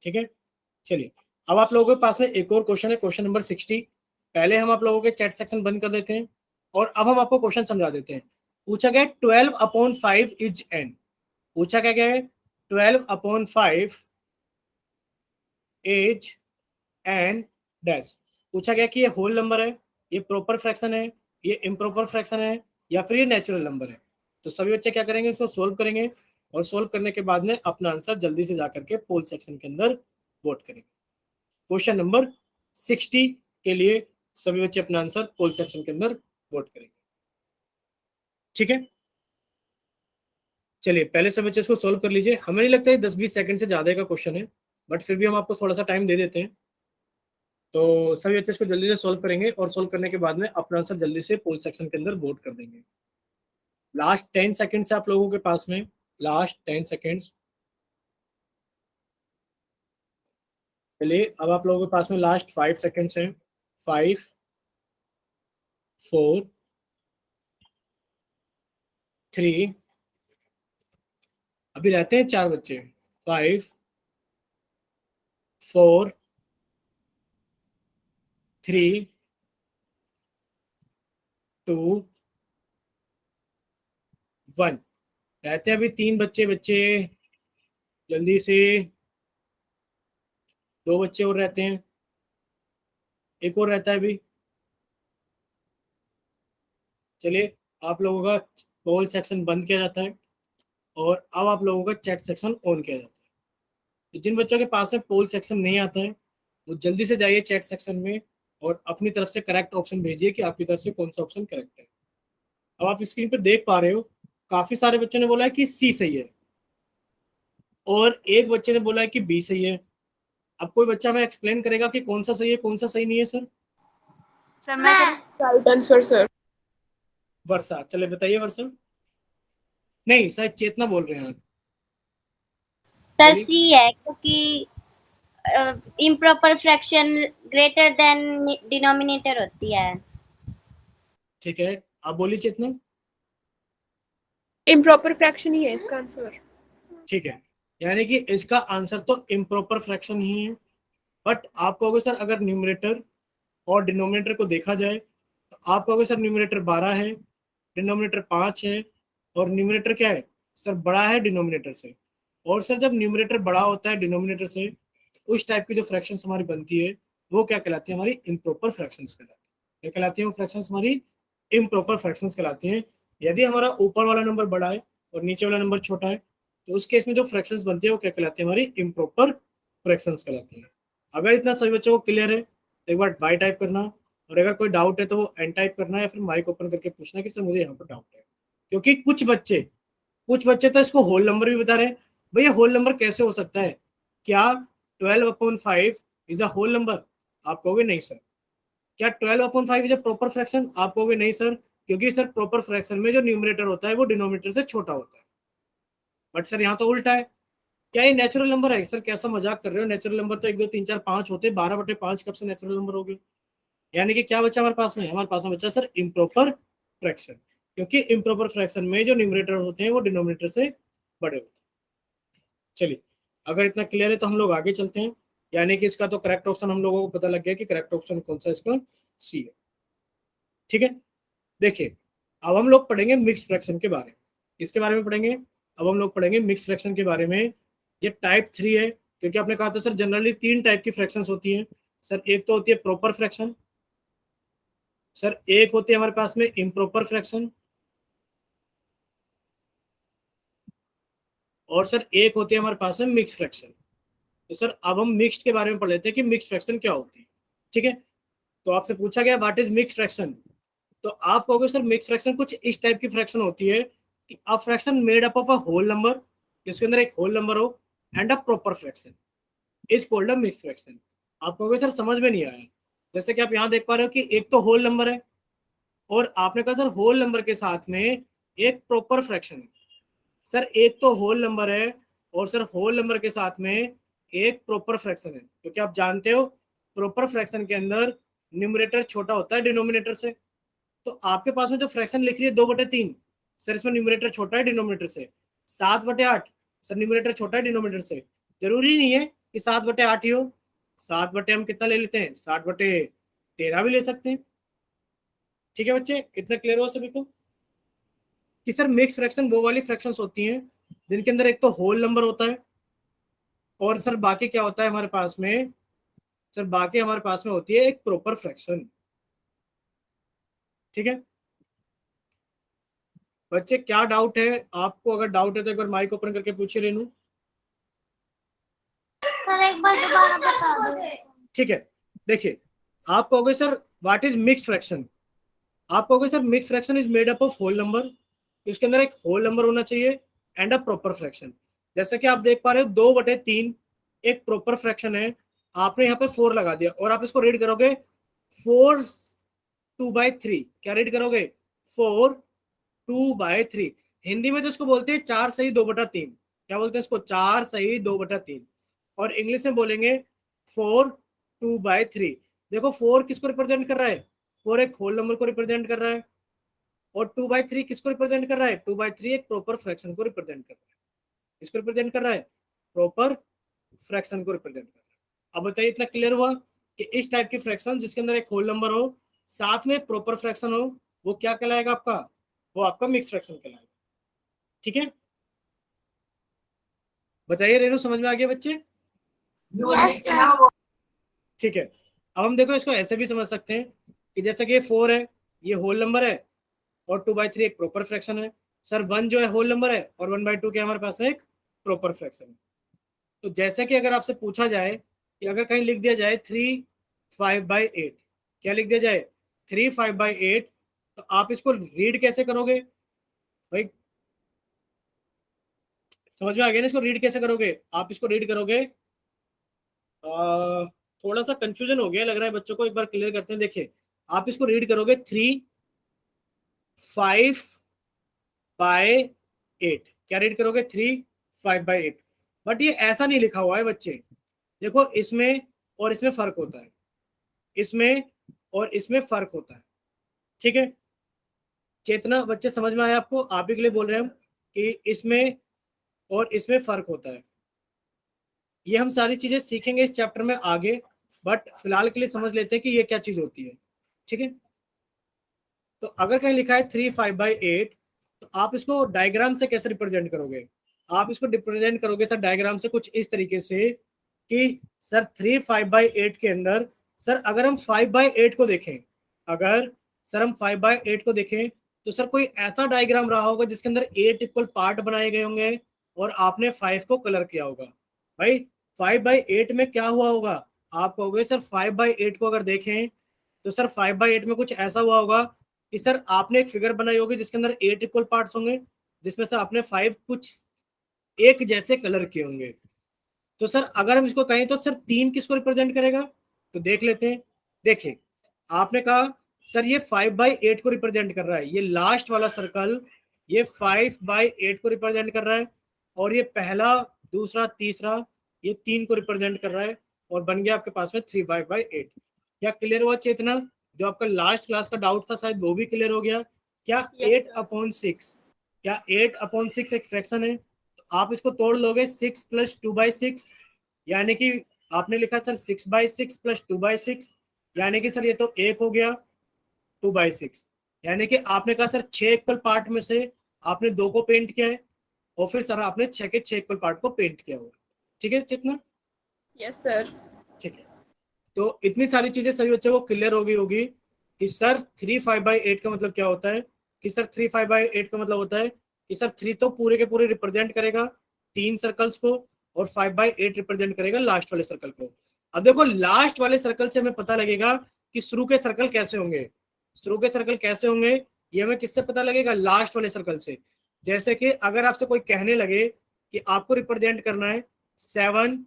ठीक है, चलिए, अब आप लोगों के पास में एक और क्वेश्चन है, क्वेश्चन नंबर 60। पहले हम आप लोगों के चैट सेक्शन बंद कर देते हैं, और अब हम आपको क्वेश्चन समझा देते हैं। पूछा गया 12/5 इज एन। पूछा क्या गया है? 12/5 इज एन डैश। पूछा गया कि ये होल नंबर है, ये प्रॉपर फ्रैक्शन है, ये इम्प्रॉपर फ्रैक्शन है, या फिर ये नेचुरल नंबर है। तो सभी बच्चे क्या करेंगे? इसको सोल्व करेंगे, और सोल्व करने के बाद में अपना आंसर जल्दी से जाकर के पोल सेक्शन के अंदर वोट करेंगे। क्वेश्चन नंबर 60 के लिए सभी बच्चे अपना आंसर पोल सेक्शन के अंदर वोट करेंगे। ठीक है, चलिए पहले सब बच्चे इसको सोल्व कर लीजिए। हमें नहीं लगता है 10-20 सेकंड से ज्यादा का क्वेश्चन है, बट फिर भी हम आपको थोड़ा सा टाइम दे देते हैं। तो सभी बच्चे इसको जल्दी से सोल्व करेंगे, और सोल्व करने के बाद में अपना आंसर जल्दी से पोल सेक्शन के अंदर वोट कर देंगे। लास्ट 10 सेकंड से आप लोगों के पास में, लास्ट 10 सेकंड्स। चलिए, अब आप लोगों के पास में लास्ट 5 सेकंड्स हैं। 5, 4, 3। अभी रहते हैं 4 बच्चे। 5, 4, 3 2 1 रहते हैं अभी 3 बच्चे जल्दी से, 2 बच्चे और रहते हैं, एक और रहता है अभी। चलिए, आप लोगों का पोल सेक्शन बंद किया जाता है और अब आप लोगों का चैट सेक्शन ऑन किया जाता है। तो जिन बच्चों के पास में पोल सेक्शन नहीं आता है वो जल्दी से जाइए चैट सेक्शन में और अपनी तरफ से करेक्ट ऑप्शन भेजिए कि आपकी तरफ से कौन सा ऑप्शन करेक्ट है। अब आप स्क्रीन पे देख पा रहे हो काफी सारे बच्चों ने बोला है कि सी सही है और एक बच्चे ने बोला है कि बी सही है। अब कोई बच्चा हमें एक्सप्लेन करेगा कि कौन सा सही है कौन सा सही नहीं है सर? सर मैं करूं? Right answer sir. वर्षा, चले बताइए वर्षा। नहीं शायद चेतना बोल रहे हैं। सर बोलिए। सी है क्योंकि improper fraction greater than denominator होती है। ठीक है, आप बोलिए चेतना। इम्प्रॉपर फ्रैक्शन ही है इसका आंसर। ठीक है, यानी कि इसका आंसर तो इम्प्रॉपर फ्रैक्शन ही है। बट आप कहोगे सर अगर न्यूमरेटर और डिनोमिनेटर को देखा जाए तो आप कहोगे सर न्यूमरेटर 12 है, डिनोमिनेटर 5 है और न्यूमरेटर क्या है सर? बड़ा है डिनोमिनेटर से। और सर जब न्यूमरेटर बड़ा होता है डिनोमिनेटर से तो उस टाइप की जो फ्रैक्शंस हमारी बनती है वो क्या कहलाती है? हमारी इम्प्रॉपर फ्रैक्शंस कहलाती है। क्या कहलाती है वो फ्रैक्शंस? हमारी इम्प्रॉपर फ्रैक्शंस कहलाती हैं। यदि हमारा ऊपर वाला नंबर बड़ा है और नीचे वाला नंबर छोटा है तो उस केस में जो फ्रैक्शंस बनती है वो क्या कहलाती है? हमारी इम्प्रॉपर फ्रैक्शंस कहलाती है। अगर इतना सभी बच्चों को क्लियर है तो एक बार वाई टाइप करना और अगर कोई डाउट है तो वो एन टाइप करना या फिर माइक ओपन करके पूछना कि सर मुझे यहाँ पर डाउट है। क्योंकि कुछ बच्चे तो इसको होल नंबर भी बता रहे हैं। भैया होल नंबर कैसे हो सकता है? क्या 12/5 इज अ होल नंबर? आप कहोगे नहीं सर। क्या 12/5 इज अ प्रॉपर फ्रैक्शन? आप कहोगे नहीं सर, क्योंकि सर प्रॉपर फ्रैक्शन में जो न्यूमरेटर होता है वो डिनोमिनेटर से छोटा होता है। बट सर यहाँ तो उल्टा है। क्या ये नेचुरल नंबर है? सर कैसा मजाक कर रहे हो? नेचुरल नंबर तो 1 2 3 4 5 होते, 12/5 कब से नेचुरल नंबर हो गए? यानी कि क्या बचा हमारे पास में? हमारे पास में बचा सर इम्प्रॉपर फ्रैक्शन, क्योंकि इम्प्रॉपर फ्रैक्शन में जो न्यूमरेटर होते हैं वो डिनोमिनेटर से बड़े होते हैं। चलिए, अगर इतना क्लियर है तो हम लोग आगे चलते हैं। यानी कि इसका तो करेक्ट ऑप्शन हम लोगों को पता लग गया कि करेक्ट ऑप्शन कौन सा इसका? सी है। ठीक है, देखिए अब हम लोग पढ़ेंगे मिक्स फ्रैक्शन के बारे में। इसके बारे में पढ़ेंगे, अब हम लोग पढ़ेंगे मिक्स फ्रैक्शन के बारे में। ये टाइप 3 है क्योंकि आपने कहा था सर जनरली 3 टाइप की फ्रैक्शंस होती हैं। सर एक तो होती है प्रॉपर फ्रैक्शन, सर एक होती है हमारे पास में इम्प्रॉपर फ्रैक्शन और सर एक होती है हमारे पास में मिक्स फ्रैक्शन। तो सर अब हम मिक्स्ड के बारे में पढ़ लेते हैं कि मिक्स फ्रैक्शन क्या होती है। ठीक है, तो आपसे पूछा गया व्हाट इज मिक्स फ्रैक्शन, तो आप कहोगे सर मिक्स फ्रैक्शन कुछ इस टाइप की फ्रैक्शन होती है कि a fraction made up of a whole number, जिसके अंदर एक होल नंबर हो, and a proper fraction is called a mix fraction. आप कहोगे सर समझ में नहीं आया। जैसे कि आप यहाँ देख पा रहे हो कि एक तो होल नंबर है और आपने कहा सर होल नंबर के साथ में एक प्रॉपर फ्रैक्शन है। सर एक तो होल नंबर है और सर होल नंबर के साथ में एक प्रॉपर फ्रैक्शन है, क्योंकि आप जानते हो प्रॉपर फ्रैक्शन के अंदर न्यूमरेटर छोटा होता है डिनोमिनेटर से। तो आपके पास में जो फ्रैक्शन लिख रही है 2/3, सर इसमें न्यूमरेटर छोटा है डिनोमिनेटर से। 7/8, सर न्यूमरेटर छोटा है डिनोमिनेटर से। जरूरी नहीं है कि 7/8 ही हो, 7 बटे हम कितना ले लेते हैं? 7/13 भी ले सकते हैं। ठीक है बच्चे, इतना क्लियर हुआ सभी को कि सर मिक्स फ्रैक्शन वो वाली फ्रैक्शंस होती हैं जिनके अंदर एक तो होल नंबर होता है और सर बाकी क्या होता है हमारे पास में? सर बाकी हमारे पास में होती है एक प्रॉपर फ्रैक्शन। ठीक है बच्चे, क्या डाउट है आपको? अगर डाउट है तो एक बार माइक ओपन करके पूछिए रेनू। सर एक बार दोबारा बता दो। ठीक है, देखिए आप कहोगे sir what is mix fraction, आप कहोगे sir mix fraction is made up of whole number, उसके अंदर एक होल नंबर होना चाहिए एंड अ प्रॉपर फ्रैक्शन। जैसे कि आप देख पा रहे हो 2/3 एक प्रॉपर फ्रैक्शन है, आपने यहाँ पे 4 लगा दिया और आप इसको रीड करोगे 4/2/3। क्या रीड करोगे? 4/2/3। हिंदी में तो इसको बोलते हैं 4 सही 2/3। क्या बोलते हैं इसको? 4 सही 2/3। और इंग्लिश में बोलेंगे 4/2/3। देखो 4 किसको रिप्रेजेंट कर रहा है? 4 एक होल नंबर को रिप्रेजेंट कर रहा है और 2/3 किसको रिप्रेजेंट कर रहा है? 2/3 एक प्रॉपर फ्रैक्शन को रिप्रेजेंट कर रहा है। किसको रिप्रेजेंट कर रहा है? प्रॉपर फ्रैक्शन को रिप्रेजेंट कर रहा है। अब बताइए इतना क्लियर हुआ कि इस टाइप की फ्रैक्शन जिसके अंदर एक होल नंबर हो साथ में प्रॉपर फ्रैक्शन हो, वो क्या कहलाएगा आपका, वो आपका मिक्स फ्रैक्शन कहलाएगा। ठीक है, बताइए रेनू, समझ में आ गया बच्चे? Yes sir. ठीक है, अब हम देखो इसको ऐसे भी समझ सकते हैं कि जैसे कि ये 4 है, ये होल नंबर है, और 2/3 एक प्रॉपर फ्रैक्शन है। सर 1 जो है होल नंबर है, और 1/2 क्या हमारे पास में एक प्रॉपर फ्रैक्शन है। तो जैसे कि अगर आपसे पूछा जाए कि अगर कहीं लिख दिया जाए 3/5/8, क्या लिख दिया जाए 3/5/8, तो आप इसको रीड कैसे करोगे भाई? समझ में आ गया ना? इसको रीड कैसे करोगे? आप इसको रीड करोगे, थोड़ा सा कंफ्यूजन हो गया लग रहा है बच्चों को, एक बार क्लियर करते हैं। देखिए, आप इसको रीड करोगे 3/5/8, क्या रीड करोगे 3/5/8, बट ये ऐसा नहीं लिखा हुआ है बच्चे। देखो, इसमें और इसमें फर्क होता है, इसमें और इसमें फर्क होता है। ठीक है, चेतना बच्चे समझ में आया आपको? आप ही के लिए बोल रहे हैं हम कि इसमें और इसमें फर्क होता है। ये हम सारी चीजें सीखेंगे इस चैप्टर में आगे, बट फिलहाल के लिए समझ लेते हैं कि ये क्या चीज होती है। ठीक है, तो अगर कहीं लिखा है 3/5/8, तो आप इसको डायग्राम से कैसे रिप्रेजेंट करोगे? आप इसको रिप्रेजेंट करोगे सर डायग्राम से कुछ इस तरीके से कि सर 3/5/8 के अंदर, सर अगर हम 5/8 को देखें, अगर सर हम 5/8 को देखें, तो सर कोई ऐसा डायग्राम रहा होगा जिसके अंदर 8 इक्वल पार्ट बनाए गए होंगे और आपने 5 को कलर किया होगा। भाई 5/8 में क्या हुआ होगा? आप कहोगे सर 5/8 को अगर देखें तो सर 5/8 में कुछ ऐसा हुआ होगा कि सर आपने एक फिगर बनाई होगी जिसके अंदर 8 इक्वल पार्ट्स होंगे, जिसमें से आपने 5 कुछ एक जैसे कलर किए होंगे। तो सर अगर हम इसको कहें तो सर 3 किसको रिप्रेजेंट करेगा? तो देख लेते हैं। देखिए, आपने कहा सर ये 5/8 को रिप्रेजेंट कर रहा है, ये लास्ट वाला सर्कल ये 5/8 को रिप्रेजेंट कर रहा है, और ये पहला, दूसरा, तीसरा, ये 3 को रिप्रेजेंट कर रहा है, और बन गया आपके पास में 3/8। क्या क्लियर हुआ चेतना? जो आपका लास्ट क्लास का डाउट था शायद वो भी क्लियर हो गया। क्या Yes, 8/6, क्या 8/6 एक फ्रैक्शन है? तो आप इसको तोड़ लोगे 6 + 2/6, यानी कि आपने लिखा सर 6/6 + 2/6, यानी कि सर ये तो 1 हो गया 2/6, यानी कि आपने कहा सर 6 इक्वल पार्ट में से आपने 2 को पेंट किया है, और फिर सर आपने 6 के 6 इक्वल पार्ट को पेंट किया हुआ। ठीक है कितना? yes, sir. ठीक है, तो इतनी सारी चीजें सभी बच्चों को क्लियर हो गई होगी कि सर 3/5/8 का मतलब क्या होता है, कि सर 3/5/8 का मतलब होता है कि सर 3 तो पूरे के पूरे रिप्रेजेंट करेगा 3 सर्कल्स को, और 5/8 रिप्रेजेंट करेगा लास्ट वाले सर्कल को। अब देखो, लास्ट वाले सर्कल से हमें पता लगेगा कि शुरू के सर्कल कैसे होंगे। शुरू के सर्कल कैसे होंगे ये हमें किससे पता लगेगा? लास्ट वाले सर्कल से। जैसे कि अगर आपसे कोई कहने लगे कि आपको रिप्रेजेंट करना है 7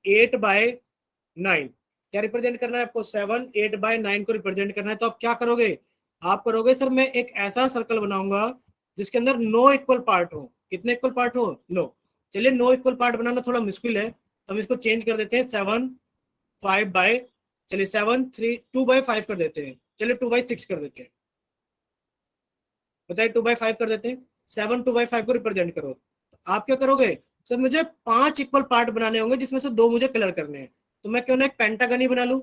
8/9, क्या रिप्रेजेंट करना है आपको? 7 8/9 को रिप्रेजेंट करना है, तो आप क्या करोगे? आप करोगे सर मैं एक ऐसा सर्कल बनाऊंगा जिसके अंदर 9 इक्वल पार्ट हो। कितने इक्वल पार्ट हो? 9। चलिए 9 इक्वल पार्ट बनाना थोड़ा मुश्किल है, तो हम इसको चेंज कर देते हैं 2/5 कर देते हैं। चलिए 2/6 कर देते हैं। बताइए 2/5 कर देते हैं, 7 2/5 को रिप्रेजेंट करो। तो आप क्या करोगे? सर मुझे 5 इक्वल पार्ट बनाने होंगे जिसमें से 2 मुझे कलर करने हैं, तो मैं क्यों ना एक पेंटागन ही बना लूं।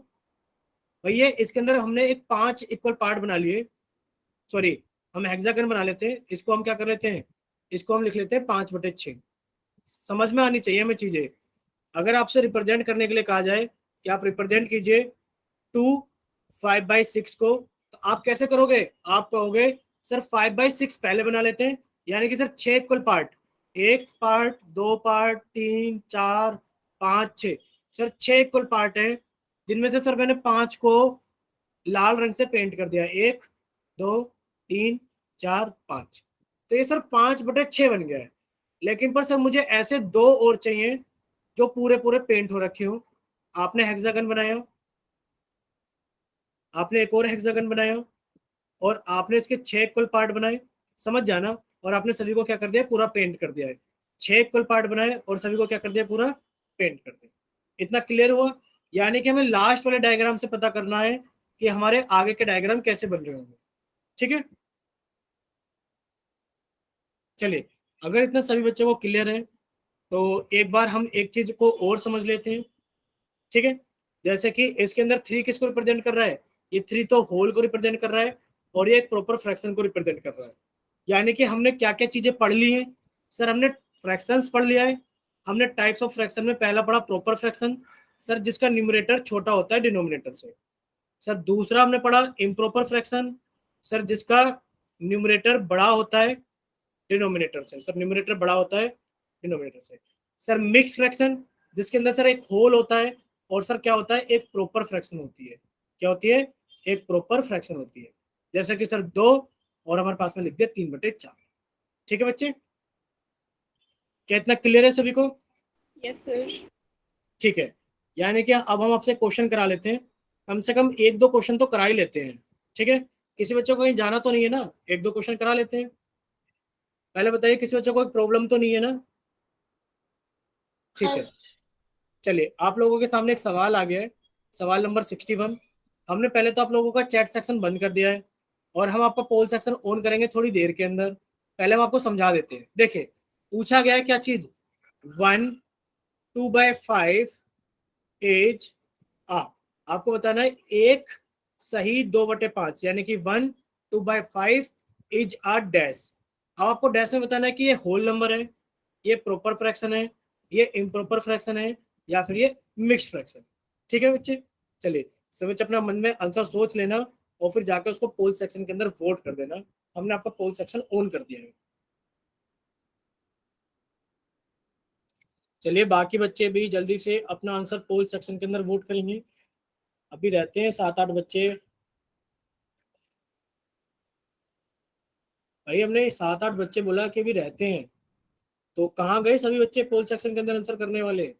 भैया इसके अंदर हमने एक 5 इक्वल पार्ट बना लिए, सॉरी हम हेक्सागन बना लेते हैं, इसको हम क्या कर लेते हैं, इसको हम लिख लेते हैं 5/6। समझ में आनी चाहिए हमें चीजें। अगर आपसे रिप्रेजेंट करने के लिए कहा जाए कि आप रिप्रेजेंट कीजिए 2/5/6 को, तो आप कैसे करोगे? आप कहोगे सर 5/6 पहले बना लेते हैं, यानी कि sir 6 equal part, 1 part, 2 part, 3 4 5 6, sir 6 equal part है, जिनमें से सर मैंने 5 को लाल रंग से पेंट कर दिया, 1 2 3 4 5, तो ये सर 5/6 बन गया है। लेकिन पर सर मुझे ऐसे 2 और चाहिए जो पूरे पूरे पेंट हो रखे हो। आपने हेक्सागन बनाया, आपने एक और हेक्सागन बनाया, और आपने इसके 6 इक्वल पार्ट बनाए, समझ जाना, और आपने सभी को क्या कर दिया? पूरा पेंट कर दिया है। 6 इक्वल पार्ट बनाए और सभी को क्या कर दिया? पूरा पेंट कर दिया। इतना क्लियर हुआ? यानी कि हमें लास्ट वाले डायग्राम से पता करना है कि हमारे आगे के डायग्राम कैसे बन रहे होंगे। ठीक है, चलिए अगर इतना सभी बच्चों को क्लियर है तो एक बार हम एक चीज को और समझ लेते हैं। ठीक है, जैसे कि इसके अंदर 3 किसको रिप्रेजेंट कर रहा है, ये 3 तो होल को रिप्रेजेंट कर रहा है और ये एक प्रॉपर फ्रैक्शन को रिप्रेजेंट कर रहा है। यानी कि हमने क्या क्या चीजें पढ़ ली हैं सर, हमने फ्रैक्शंस पढ़ लिया है, हमने टाइप्स ऑफ फ्रैक्शन में पहला पढ़ा प्रॉपर फ्रैक्शन सर, जिसका न्यूमरेटर छोटा होता है डिनोमिनेटर से। सर दूसरा हमने पढ़ा इम्प्रॉपर फ्रैक्शन सर, जिसका न्यूमरेटर बड़ा होता है डिनोमिनेटर से। सर न्यूमरेटर बड़ा होता है डिनोमिनेटर से। सर मिक्स फ्रैक्शन, जिसके अंदर सर एक होल होता है और सर क्या होता है, एक प्रॉपर फ्रैक्शन होती है। क्या होती है, एक प्रॉपर फ्रैक्शन होती है। जैसे कि सर 2 और हमारे पास में लिख दिया 3/4। ठीक है बच्चे, क्या इतना क्लियर है सभी को? Yes, sir. ठीक है, यानी कि अब हम आपसे क्वेश्चन करा लेते हैं, कम से कम 1-2 क्वेश्चन तो करा ही लेते हैं। ठीक है, किसी बच्चों को कहीं जाना तो नहीं है ना, 1-2 क्वेश्चन करा लेते हैं। पहले बताइए किसी बच्चों को कोई प्रॉब्लम तो नहीं है ना? ठीक है, चलिए आप लोगों के सामने एक सवाल आ गया है, सवाल नंबर 61। हमने पहले तो आप लोगों का चैट सेक्शन बंद कर दिया है और हम आपका पोल सेक्शन ऑन करेंगे थोड़ी देर के अंदर। पहले हम आपको समझा देते हैं। देखिए पूछा गया है क्या चीज, 1 2/5 इज आपको बताना है एक सही 2/5, यानी कि 1 2/5 इज आ डैश। अब आपको डैश में बताना है कि ये होल नंबर है, ये प्रॉपर फ्रैक्शन है, ये इम्प्रॉपर फ्रैक्शन है, या फिर ये मिक्स फ्रैक्शन। ठीक है बच्चे, चलिए सब बच्चे अपना मन में आंसर सोच लेना और फिर जाकर उसको पोल सेक्शन के अंदर वोट कर देना। हमने आपका पोल सेक्शन ऑन कर दिया है। चलिए बाकी बच्चे भी जल्दी से अपना आंसर पोल सेक्शन के अंदर वोट करेंगे। अभी रहते हैं 7-8 बच्चे। भाई हमने 7-8 बच्चे बोला कि भी रहते हैं, तो कहाँ गए सभी बच्चे पोल सेक्शन के अंदर आंसर करने वाले?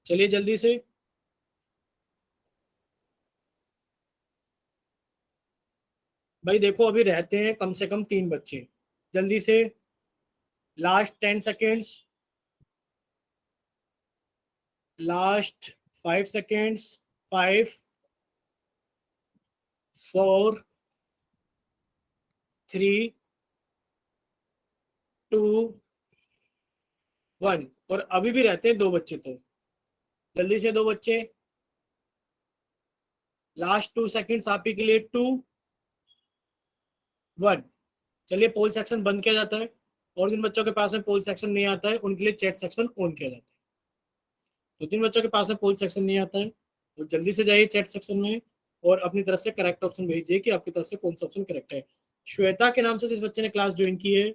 चलिए जल्दी से। भाई देखो अभी रहते हैं कम से कम 3 बच्चे, जल्दी से लास्ट 10 सेकेंड्स, लास्ट 5 सेकेंड्स, 5 4 3 2 1। और अभी भी रहते हैं 2 बच्चे, तो जल्दी से 2 बच्चे, लास्ट 2 सेकेंड्स आप ही के लिए, 2 1। चलिए पोल सेक्शन बंद किया जाता है और जिन बच्चों के पास में पोल सेक्शन नहीं आता है उनके लिए चैट सेक्शन ऑन किया जाता है। तो जिन बच्चों के पास में पोल सेक्शन नहीं आता है तो जल्दी से जाइए चैट सेक्शन में और अपनी तरफ से करेक्ट ऑप्शन भेजिए कि आपकी तरफ से कौन सा ऑप्शन करेक्ट है। श्वेता के नाम से जिस बच्चे ने क्लास ज्वाइन की है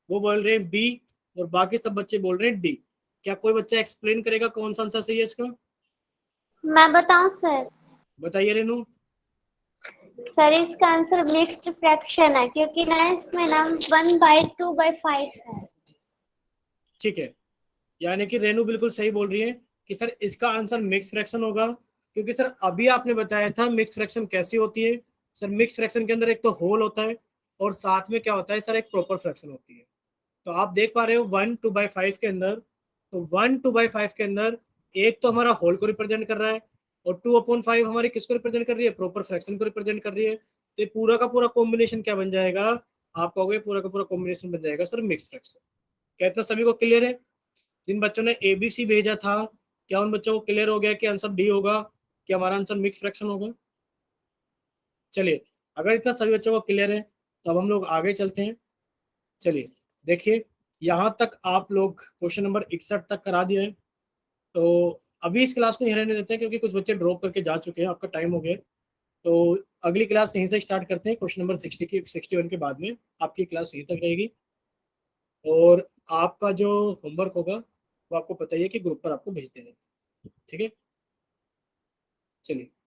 वो बोल रहे हैं बी और बाकी सब बच्चे बोल रहे हैं डी। क्या कोई बच्चा एक्सप्लेन करेगा कौन सा आंसर सही है इसका? मैं बताऊं सर? बताइए रेनू। सर इसका आंसर मिक्स्ड फ्रैक्शन है, क्योंकि ना इसमें ना 1/2/5 है। ठीक है, यानी कि रेनू बिल्कुल सही बोल रही है कि सर इसका आंसर मिक्स फ्रैक्शन होगा, क्योंकि सर अभी आपने बताया था मिक्स फ्रैक्शन कैसी होती है। सर मिक्स फ्रैक्शन के अंदर एक तो होल होता है और साथ में क्या होता है सर, एक प्रॉपर फ्रैक्शन होती है। तो आप देख पा रहे हो 1 2/5 के अंदर, तो 1 2/5 के अंदर एक तो हमारा होल को रिप्रेजेंट कर रहा है और 2/5 हमारी किसको रिप्रेजेंट कर रही है, प्रॉपर फ्रैक्शन को रिप्रेजेंट कर रही है। तो पूरा का पूरा कॉम्बिनेशन क्या बन जाएगा, आप कहोगे पूरा का पूरा कॉम्बिनेशन बन जाएगा सर मिक्स फ्रैक्शन। कहते हैं सभी को क्लियर है? जिन बच्चों ने ABC भेजा था क्या उन बच्चों को क्लियर हो गया कि आंसर डी होगा, कि हमारा आंसर मिक्स फ्रैक्शन होगा? चलिए अगर इतना सभी बच्चों को क्लियर है तो अब हम लोग आगे चलते हैं। चलिए देखिए यहाँ तक आप लोग क्वेश्चन नंबर 61 तक करा दिया है, तो अभी इस क्लास को यहीं रहने देते हैं क्योंकि कुछ बच्चे ड्रॉप करके जा चुके हैं, आपका टाइम हो गया। तो अगली क्लास यहीं से स्टार्ट करते हैं, क्वेश्चन नंबर 61 के बाद में आपकी क्लास यहीं तक रहेगी। और आपका जो होमवर्क होगा वो आपको पता ही है कि ग्रुप पर आपको भेज देना। ठीक है, चलिए।